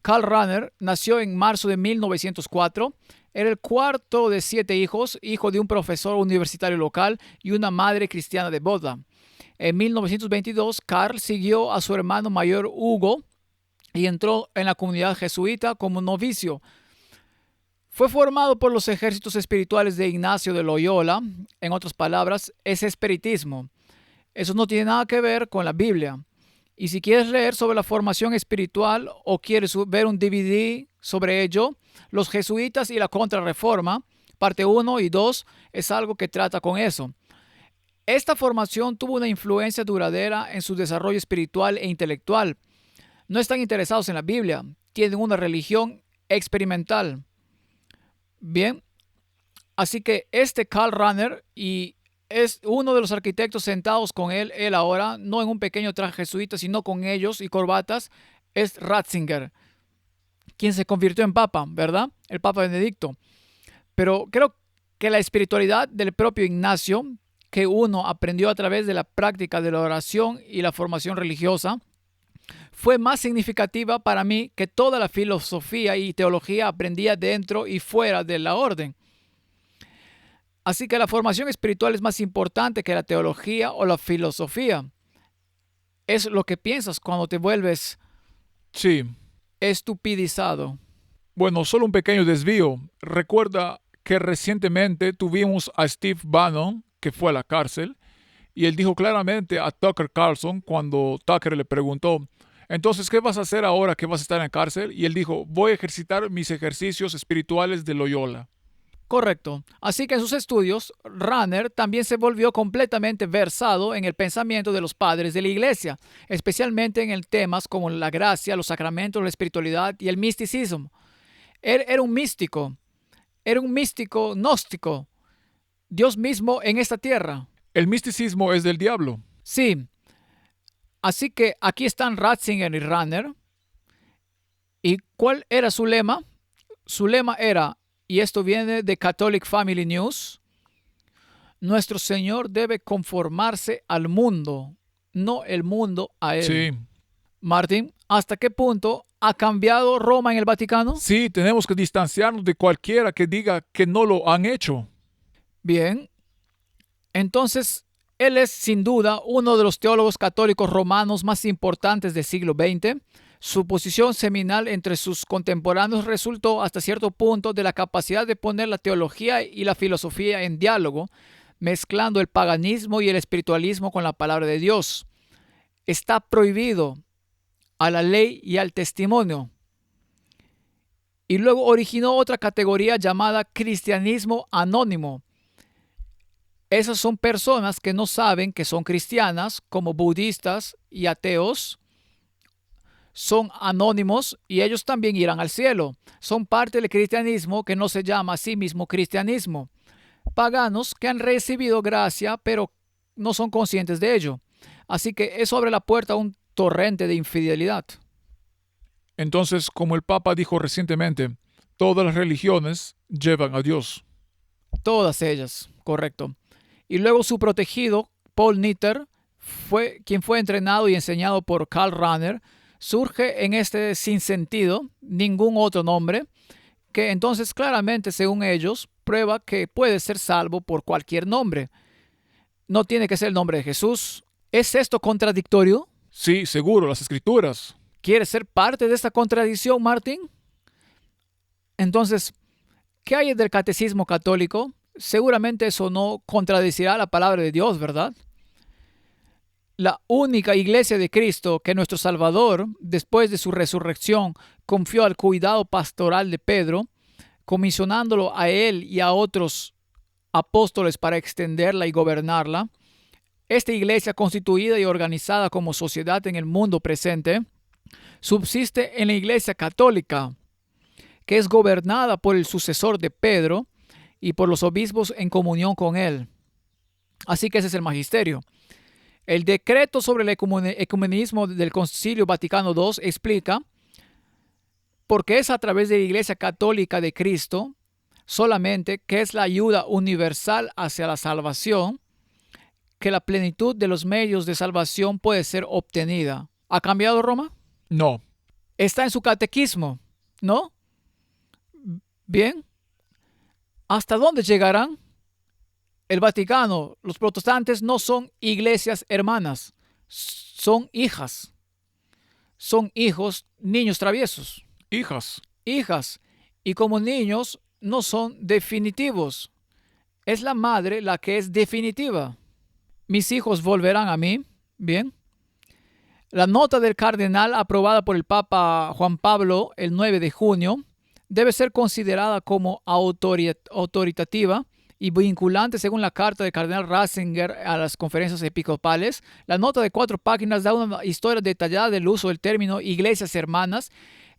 Karl Rahner, nació en marzo de 1904. Era el cuarto de 7 hijos, hijo de un profesor universitario local y una madre cristiana devota. En 1922, Karl siguió a su hermano mayor Hugo y entró en la comunidad jesuita como novicio. Fue formado por los ejércitos espirituales de Ignacio de Loyola. En otras palabras, es espiritismo. Eso no tiene nada que ver con la Biblia. Y si quieres leer sobre la formación espiritual o quieres ver un DVD sobre ello, Los jesuitas y la Contrarreforma, parte 1 y 2, es algo que trata con eso. Esta formación tuvo una influencia duradera en su desarrollo espiritual e intelectual. No están interesados en la Biblia, tienen una religión experimental. Bien, así que este Karl Rahner y es uno de los arquitectos sentados con él ahora, no en un pequeño traje jesuita, sino con ellos y corbatas, es Ratzinger, quien se convirtió en papa, ¿verdad? El Papa Benedicto. Pero creo que la espiritualidad del propio Ignacio, que uno aprendió a través de la práctica de la oración y la formación religiosa, fue más significativa para mí que toda la filosofía y teología aprendida dentro y fuera de la orden. Así que la formación espiritual es más importante que la teología o la filosofía. Es lo que piensas cuando te vuelves estupidizado. Bueno, solo un pequeño desvío. Recuerda que recientemente tuvimos a Steve Bannon, que fue a la cárcel, y él dijo claramente a Tucker Carlson cuando Tucker le preguntó, entonces, ¿qué vas a hacer ahora que vas a estar en la cárcel? Y él dijo, voy a ejercitar mis ejercicios espirituales de Loyola. Correcto. Así que en sus estudios, Rahner también se volvió completamente versado en el pensamiento de los padres de la Iglesia, especialmente en temas como la gracia, los sacramentos, la espiritualidad y el misticismo. Él era un místico gnóstico, Dios mismo en esta tierra. El misticismo es del diablo. Sí. Así que aquí están Ratzinger y Rahner. ¿Y cuál era su lema? Su lema era, y esto viene de Catholic Family News, nuestro Señor debe conformarse al mundo, no el mundo a Él. Sí. Martín, ¿hasta qué punto ha cambiado Roma en el Vaticano? Sí, tenemos que distanciarnos de cualquiera que diga que no lo han hecho. Bien. Entonces, él es sin duda uno de los teólogos católicos romanos más importantes del siglo XX. Su posición seminal entre sus contemporáneos resultó hasta cierto punto de la capacidad de poner la teología y la filosofía en diálogo, mezclando el paganismo y el espiritualismo con la palabra de Dios. Está prohibido a la ley y al testimonio. Y luego originó otra categoría llamada cristianismo anónimo. Esas son personas que no saben que son cristianas, como budistas y ateos. son anónimos y ellos también irán al cielo. Son parte del cristianismo que no se llama a sí mismo cristianismo. Paganos que han recibido gracia, pero no son conscientes de ello. Así que eso abre la puerta a un torrente de infidelidad. Entonces, como el Papa dijo recientemente, todas las religiones llevan a Dios. Todas ellas, correcto. Y luego su protegido, Paul Nitter, quien fue entrenado y enseñado por Karl Rahner, surge en este sinsentido, ningún otro nombre, que entonces claramente, según ellos, prueba que puede ser salvo por cualquier nombre. No tiene que ser el nombre de Jesús. ¿Es esto contradictorio? Sí, seguro, las Escrituras. ¿Quieres ser parte de esta contradicción, Martín? Entonces, ¿qué hay del catecismo católico? Seguramente eso no contradecirá la palabra de Dios, ¿verdad? La única iglesia de Cristo que nuestro Salvador, después de su resurrección, confió al cuidado pastoral de Pedro, comisionándolo a él y a otros apóstoles para extenderla y gobernarla. Esta iglesia, constituida y organizada como sociedad en el mundo presente, subsiste en la iglesia católica, que es gobernada por el sucesor de Pedro y por los obispos en comunión con él. Así que ese es el magisterio. El decreto sobre el ecumenismo del Concilio Vaticano II explica porque es a través de la Iglesia Católica de Cristo solamente que es la ayuda universal hacia la salvación, que la plenitud de los medios de salvación puede ser obtenida. ¿Ha cambiado Roma? No. Está en su catequismo, ¿no? Bien. ¿Hasta dónde llegarán? El Vaticano, los protestantes no son iglesias hermanas, son hijas. Son hijos, niños traviesos. Hijas. Hijas. Y como niños no son definitivos. Es la madre la que es definitiva. Mis hijos volverán a mí. Bien. La nota del cardenal aprobada por el Papa Juan Pablo el 9 de junio debe ser considerada como autoritativa y vinculante según la carta del cardenal Ratzinger a las conferencias episcopales. La nota de 4 páginas da una historia detallada del uso del término iglesias hermanas,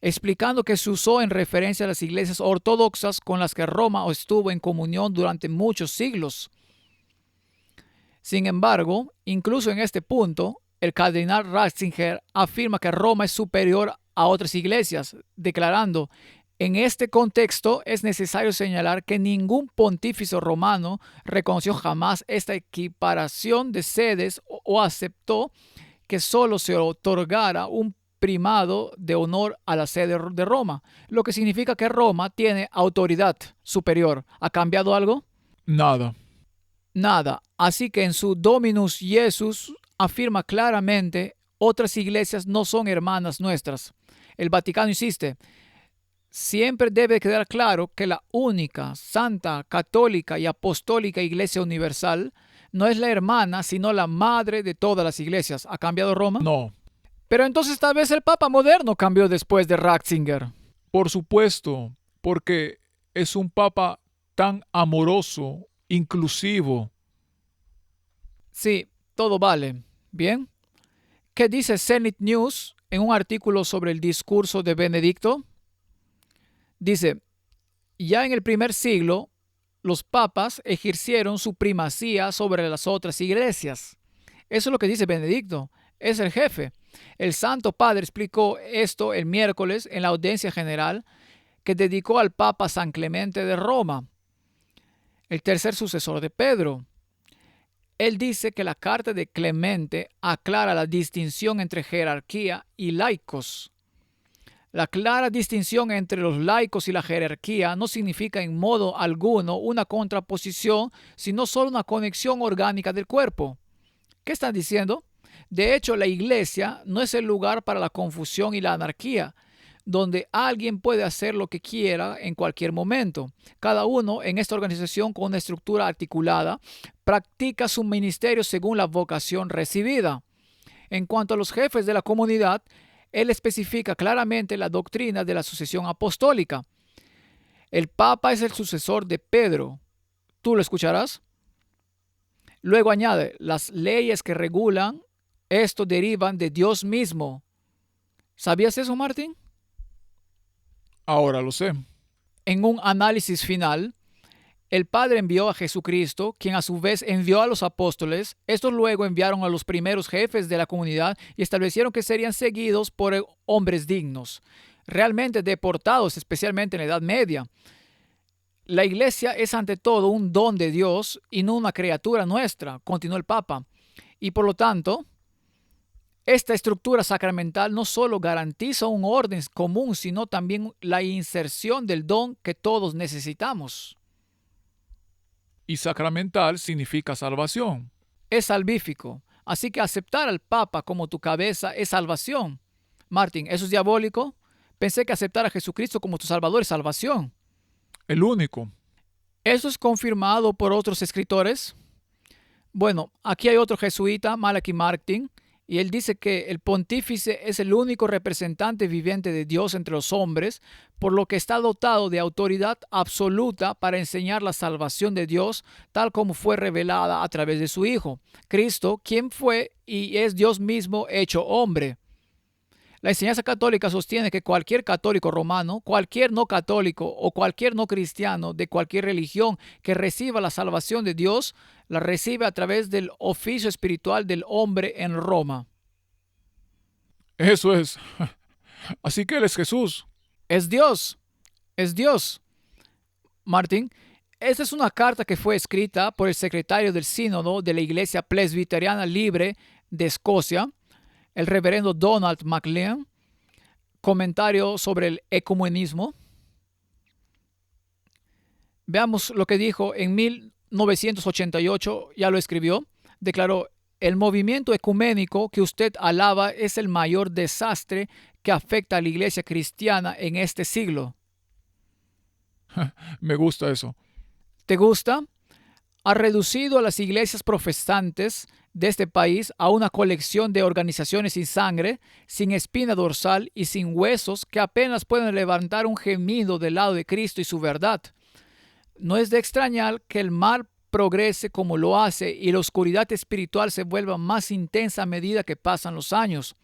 explicando que se usó en referencia a las iglesias ortodoxas con las que Roma estuvo en comunión durante muchos siglos. Sin embargo, incluso en este punto, el cardenal Ratzinger afirma que Roma es superior a otras iglesias, declarando: en este contexto es necesario señalar que ningún pontífice romano reconoció jamás esta equiparación de sedes o aceptó que solo se otorgara un primado de honor a la sede de Roma, lo que significa que Roma tiene autoridad superior. ¿Ha cambiado algo? Nada. Nada. Así que en su Dominus Jesus afirma claramente: otras iglesias no son hermanas nuestras. El Vaticano insiste: siempre debe quedar claro que la única, santa, católica y apostólica Iglesia Universal no es la hermana, sino la madre de todas las iglesias. ¿Ha cambiado Roma? No. Pero entonces tal vez el Papa moderno cambió después de Ratzinger. Por supuesto, porque es un Papa tan amoroso, inclusivo. Sí, todo vale. Bien. ¿Qué dice Zenit News en un artículo sobre el discurso de Benedicto? Dice: ya en el primer siglo, los papas ejercieron su primacía sobre las otras iglesias. Eso es lo que dice Benedicto. Es el jefe. El Santo Padre explicó esto el miércoles en la audiencia general que dedicó al Papa San Clemente de Roma, el tercer sucesor de Pedro. Él dice que la carta de Clemente aclara la distinción entre jerarquía y laicos. La clara distinción entre los laicos y la jerarquía no significa en modo alguno una contraposición, sino solo una conexión orgánica del cuerpo. ¿Qué están diciendo? De hecho, la iglesia no es el lugar para la confusión y la anarquía, donde alguien puede hacer lo que quiera en cualquier momento. Cada uno en esta organización con una estructura articulada practica su ministerio según la vocación recibida. En cuanto a los jefes de la comunidad, él especifica claramente la doctrina de la sucesión apostólica. El Papa es el sucesor de Pedro. ¿Tú lo escucharás? Luego añade: las leyes que regulan esto derivan de Dios mismo. ¿Sabías eso, Martín? Ahora lo sé. En un análisis final, el Padre envió a Jesucristo, quien a su vez envió a los apóstoles. Estos luego enviaron a los primeros jefes de la comunidad y establecieron que serían seguidos por hombres dignos, realmente deportados, especialmente en la Edad Media. La iglesia es ante todo un don de Dios y no una criatura nuestra, continuó el Papa. Y por lo tanto, esta estructura sacramental no solo garantiza un orden común, sino también la inserción del don que todos necesitamos. Y sacramental significa salvación. Es salvífico. Así que aceptar al Papa como tu cabeza es salvación. Martín, ¿eso es diabólico? Pensé que aceptar a Jesucristo como tu Salvador es salvación. El único. ¿Eso es confirmado por otros escritores? Bueno, aquí hay otro jesuita, Malachi Martin, y él dice que el pontífice es el único representante viviente de Dios entre los hombres, por lo que está dotado de autoridad absoluta para enseñar la salvación de Dios, tal como fue revelada a través de su Hijo, Cristo, quien fue y es Dios mismo hecho hombre. La enseñanza católica sostiene que cualquier católico romano, cualquier no católico o cualquier no cristiano de cualquier religión que reciba la salvación de Dios, la recibe a través del oficio espiritual del hombre en Roma. Eso es. Así que Él es Jesús. Es Dios, es Dios. Martín, esta es una carta que fue escrita por el secretario del Sínodo de la Iglesia Presbiteriana Libre de Escocia, el reverendo Donald MacLean. Comentario sobre el ecumenismo. Veamos lo que dijo en 1988, ya lo escribió. Declaró: el movimiento ecuménico que usted alaba es el mayor desastre que afecta a la iglesia cristiana en este siglo. Me gusta eso. ¿Te gusta? Ha reducido a las iglesias profesantes de este país a una colección de organizaciones sin sangre, sin espina dorsal y sin huesos que apenas pueden levantar un gemido del lado de Cristo y su verdad. No es de extrañar que el mal progrese como lo hace y la oscuridad espiritual se vuelva más intensa a medida que pasan los años.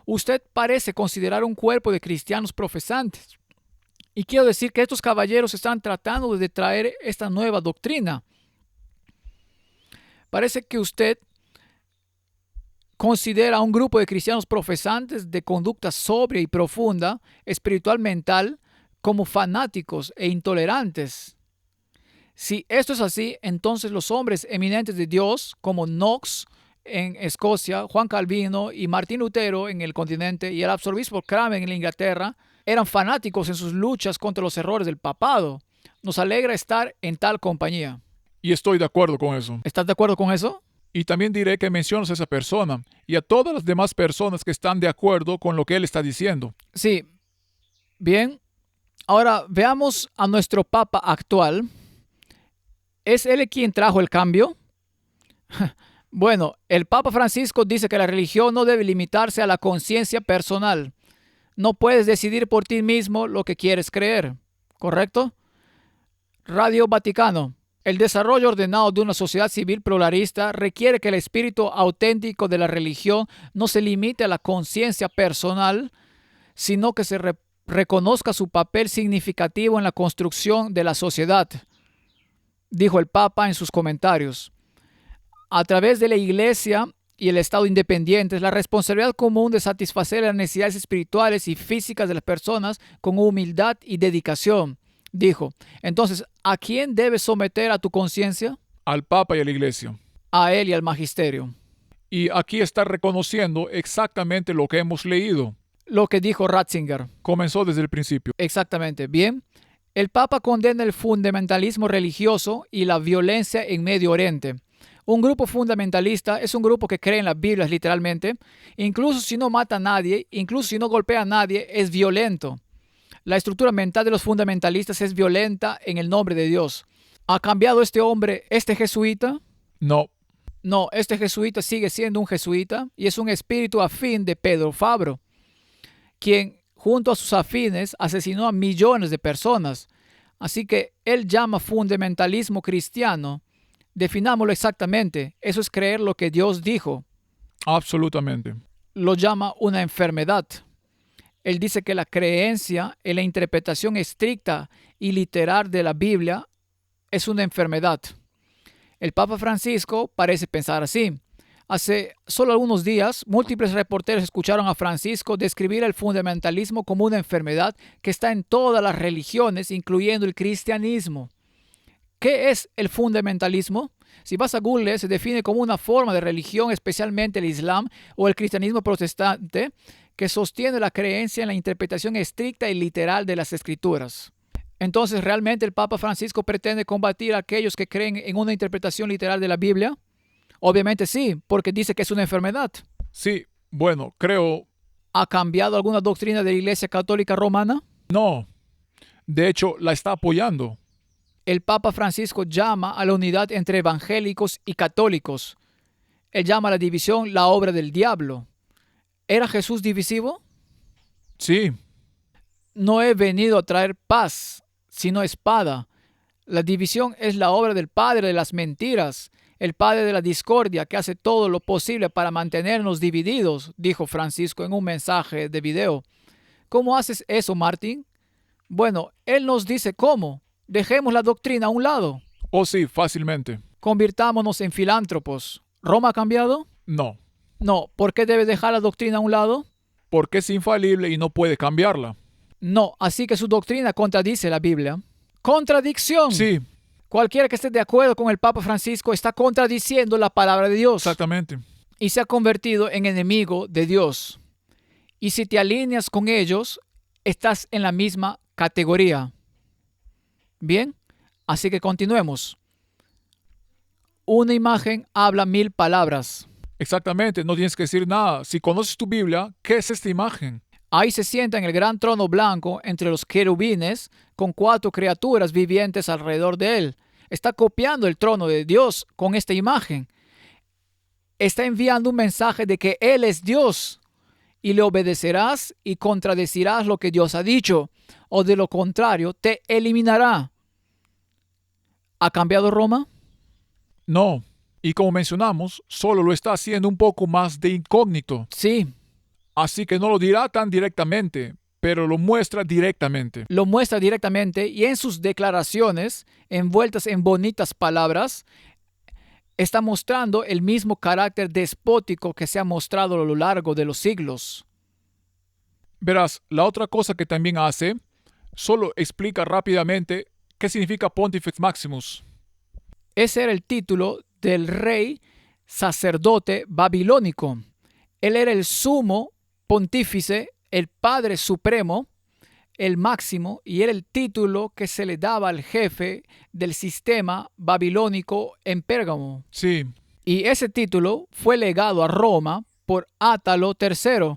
Usted parece considerar un cuerpo de cristianos profesantes. Y quiero decir que estos caballeros están tratando de traer esta nueva doctrina. Parece que usted considera a un grupo de cristianos profesantes de conducta sobria y profunda, espiritual mental, como fanáticos e intolerantes. Si esto es así, entonces los hombres eminentes de Dios, como Knox en Escocia, Juan Calvino y Martín Lutero en el continente y el arzobispo Cranmer en Inglaterra, eran fanáticos en sus luchas contra los errores del papado. Nos alegra estar en tal compañía. Y estoy de acuerdo con eso. ¿Estás de acuerdo con eso? Y también diré que mencionas a esa persona y a todas las demás personas que están de acuerdo con lo que él está diciendo. Sí. Bien. Ahora veamos a nuestro Papa actual. ¿Es él quien trajo el cambio? Bueno, el Papa Francisco dice que la religión no debe limitarse a la conciencia personal. No puedes decidir por ti mismo lo que quieres creer. ¿Correcto? Radio Vaticano. El desarrollo ordenado de una sociedad civil pluralista requiere que el espíritu auténtico de la religión no se limite a la conciencia personal, sino que se reconozca su papel significativo en la construcción de la sociedad, dijo el Papa en sus comentarios. A través de la Iglesia y el Estado independientes, la responsabilidad común de satisfacer las necesidades espirituales y físicas de las personas con humildad y dedicación, dijo. Entonces, ¿a quién debes someter a tu conciencia? Al Papa y a la Iglesia. A él y al magisterio. Y aquí está reconociendo exactamente lo que hemos leído. Lo que dijo Ratzinger. Comenzó desde el principio. Exactamente. Bien. El Papa condena el fundamentalismo religioso y la violencia en Medio Oriente. Un grupo fundamentalista es un grupo que cree en las Biblias literalmente. Incluso si no mata a nadie, incluso si no golpea a nadie, es violento. La estructura mental de los fundamentalistas es violenta en el nombre de Dios. ¿Ha cambiado este hombre, este jesuita? No. No, este jesuita sigue siendo un jesuita y es un espíritu afín de Pedro Fabro, quien junto a sus afines asesinó a millones de personas. Así que él llama fundamentalismo cristiano. Definámoslo exactamente. Eso es creer lo que Dios dijo. Absolutamente. Lo llama una enfermedad. Él dice que la creencia en la interpretación estricta y literal de la Biblia es una enfermedad. El Papa Francisco parece pensar así. Hace solo algunos días, múltiples reporteros escucharon a Francisco describir el fundamentalismo como una enfermedad que está en todas las religiones, incluyendo el cristianismo. ¿Qué es el fundamentalismo? Si vas a Google, se define como una forma de religión, especialmente el Islam o el cristianismo protestante, que sostiene la creencia en la interpretación estricta y literal de las Escrituras. Entonces, ¿realmente el Papa Francisco pretende combatir a aquellos que creen en una interpretación literal de la Biblia? Obviamente sí, porque dice que es una enfermedad. Sí, bueno, creo... ¿Ha cambiado alguna doctrina de la Iglesia Católica Romana? No. De hecho, la está apoyando. El Papa Francisco llama a la unidad entre evangélicos y católicos. Él llama a la división la obra del diablo. ¿Era Jesús divisivo? Sí, No he venido a traer paz, sino espada. La división es la obra del padre de las mentiras, el padre de la discordia, que hace todo lo posible para mantenernos divididos, dijo Francisco en un mensaje de video. ¿Cómo haces eso, Martín? Bueno, él nos dice cómo. Dejemos la doctrina a un lado. oh sí, fácilmente. Convirtámonos en filántropos. ¿Roma ha cambiado? No, No. ¿Por qué debe dejar la doctrina a un lado? porque es infalible y no puede cambiarla. No. Así que su doctrina contradice la Biblia. ¡Contradicción! Sí, Cualquiera que esté de acuerdo con el Papa Francisco está contradiciendo la palabra de Dios exactamente. y se ha convertido en enemigo de Dios. Y si te alineas con ellos, estás en la misma categoría. Bien, así que continuemos. Una imagen habla 1000 palabras. Exactamente, no tienes que decir nada. Si conoces tu Biblia, ¿qué es esta imagen? Ahí se sienta en el gran trono blanco entre los querubines con 4 criaturas vivientes alrededor de él. Está copiando el trono de Dios con esta imagen. Está enviando un mensaje de que Él es Dios y le obedecerás y contradecirás lo que Dios ha dicho, o de lo contrario te eliminará. ¿Ha cambiado Roma? No. Y como mencionamos, solo lo está haciendo un poco más de incógnito. Sí, Así que no lo dirá tan directamente, pero lo muestra directamente. lo muestra directamente y en sus declaraciones, envueltas en bonitas palabras, está mostrando el mismo carácter despótico que se ha mostrado a lo largo de los siglos. Verás, la otra cosa que también hace, solo explica rápidamente qué significa Pontifex Maximus. Ese era el título del rey sacerdote babilónico. Él era el sumo pontífice, el padre supremo, el máximo, y era el título que se le daba al jefe del sistema babilónico en Pérgamo. Sí, Y ese título fue legado a Roma por Átalo III,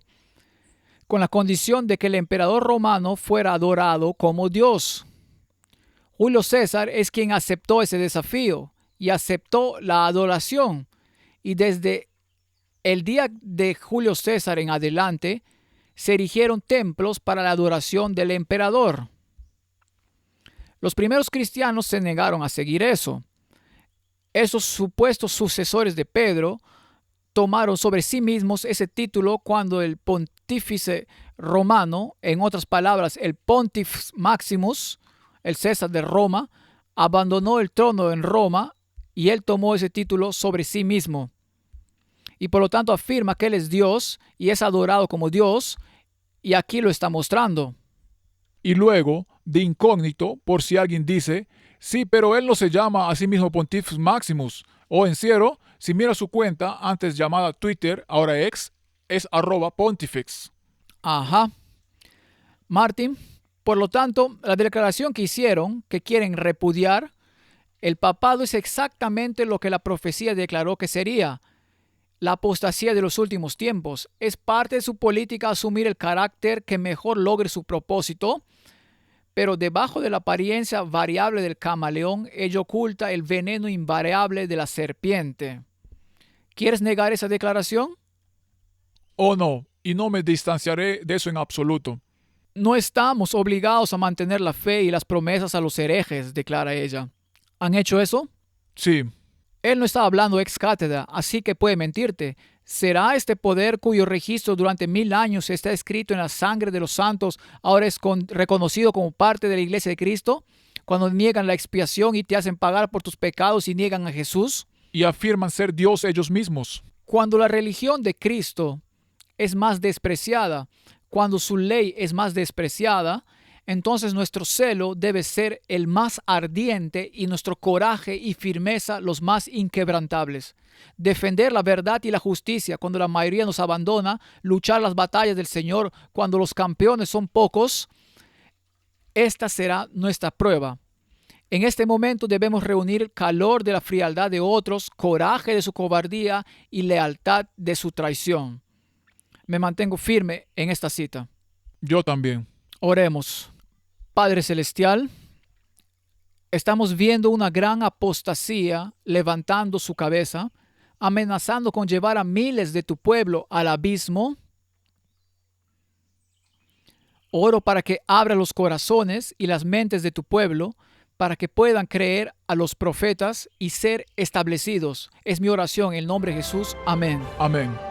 con la condición de que el emperador romano fuera adorado como Dios. Julio César es quien aceptó ese desafío y aceptó la adoración. Y desde el día de Julio César en adelante, se erigieron templos para la adoración del emperador. Los primeros cristianos se negaron a seguir eso. Esos supuestos sucesores de Pedro tomaron sobre sí mismos ese título cuando el pontífice romano, en otras palabras, el Pontifex Maximus, el César de Roma, abandonó el trono en Roma y él tomó ese título sobre sí mismo. Y por lo tanto afirma que él es Dios y es adorado como Dios, y aquí lo está mostrando. y luego, de incógnito, por si alguien dice, sí, pero él no se llama a sí mismo Pontifex Maximus. O en serio, si mira su cuenta, antes llamada Twitter, ahora ex, es @Pontifex. Ajá. Martín, por lo tanto, la declaración que hicieron, que quieren repudiar, el papado es exactamente lo que la profecía declaró que sería. La apostasía de los últimos tiempos es parte de su política asumir el carácter que mejor logre su propósito, pero debajo de la apariencia variable del camaleón, ello oculta el veneno invariable de la serpiente. ¿Quieres negar esa declaración? Oh no, y no me distanciaré de eso en absoluto. No estamos obligados a mantener la fe y las promesas a los herejes, declara ella. ¿Han hecho eso? Sí, Él no está hablando ex cátedra, así que puede mentirte. ¿Será este poder cuyo registro durante 1000 años está escrito en la sangre de los santos ahora es reconocido como parte de la iglesia de Cristo? Cuando niegan la expiación y te hacen pagar por tus pecados y niegan a Jesús. Y afirman ser Dios ellos mismos. Cuando la religión de Cristo es más despreciada, cuando su ley es más despreciada, entonces nuestro celo debe ser el más ardiente y nuestro coraje y firmeza los más inquebrantables. Defender la verdad y la justicia cuando la mayoría nos abandona, luchar las batallas del Señor cuando los campeones son pocos, esta será nuestra prueba. En este momento debemos reunir el calor de la frialdad de otros, coraje de su cobardía y lealtad de su traición. Me mantengo firme en esta cita. Yo también. Oremos. Padre Celestial, estamos viendo una gran apostasía levantando su cabeza, amenazando con llevar a miles de tu pueblo al abismo. Oro para que abra los corazones y las mentes de tu pueblo para que puedan creer a los profetas y ser establecidos. Es mi oración en el nombre de Jesús. Amén. Amén.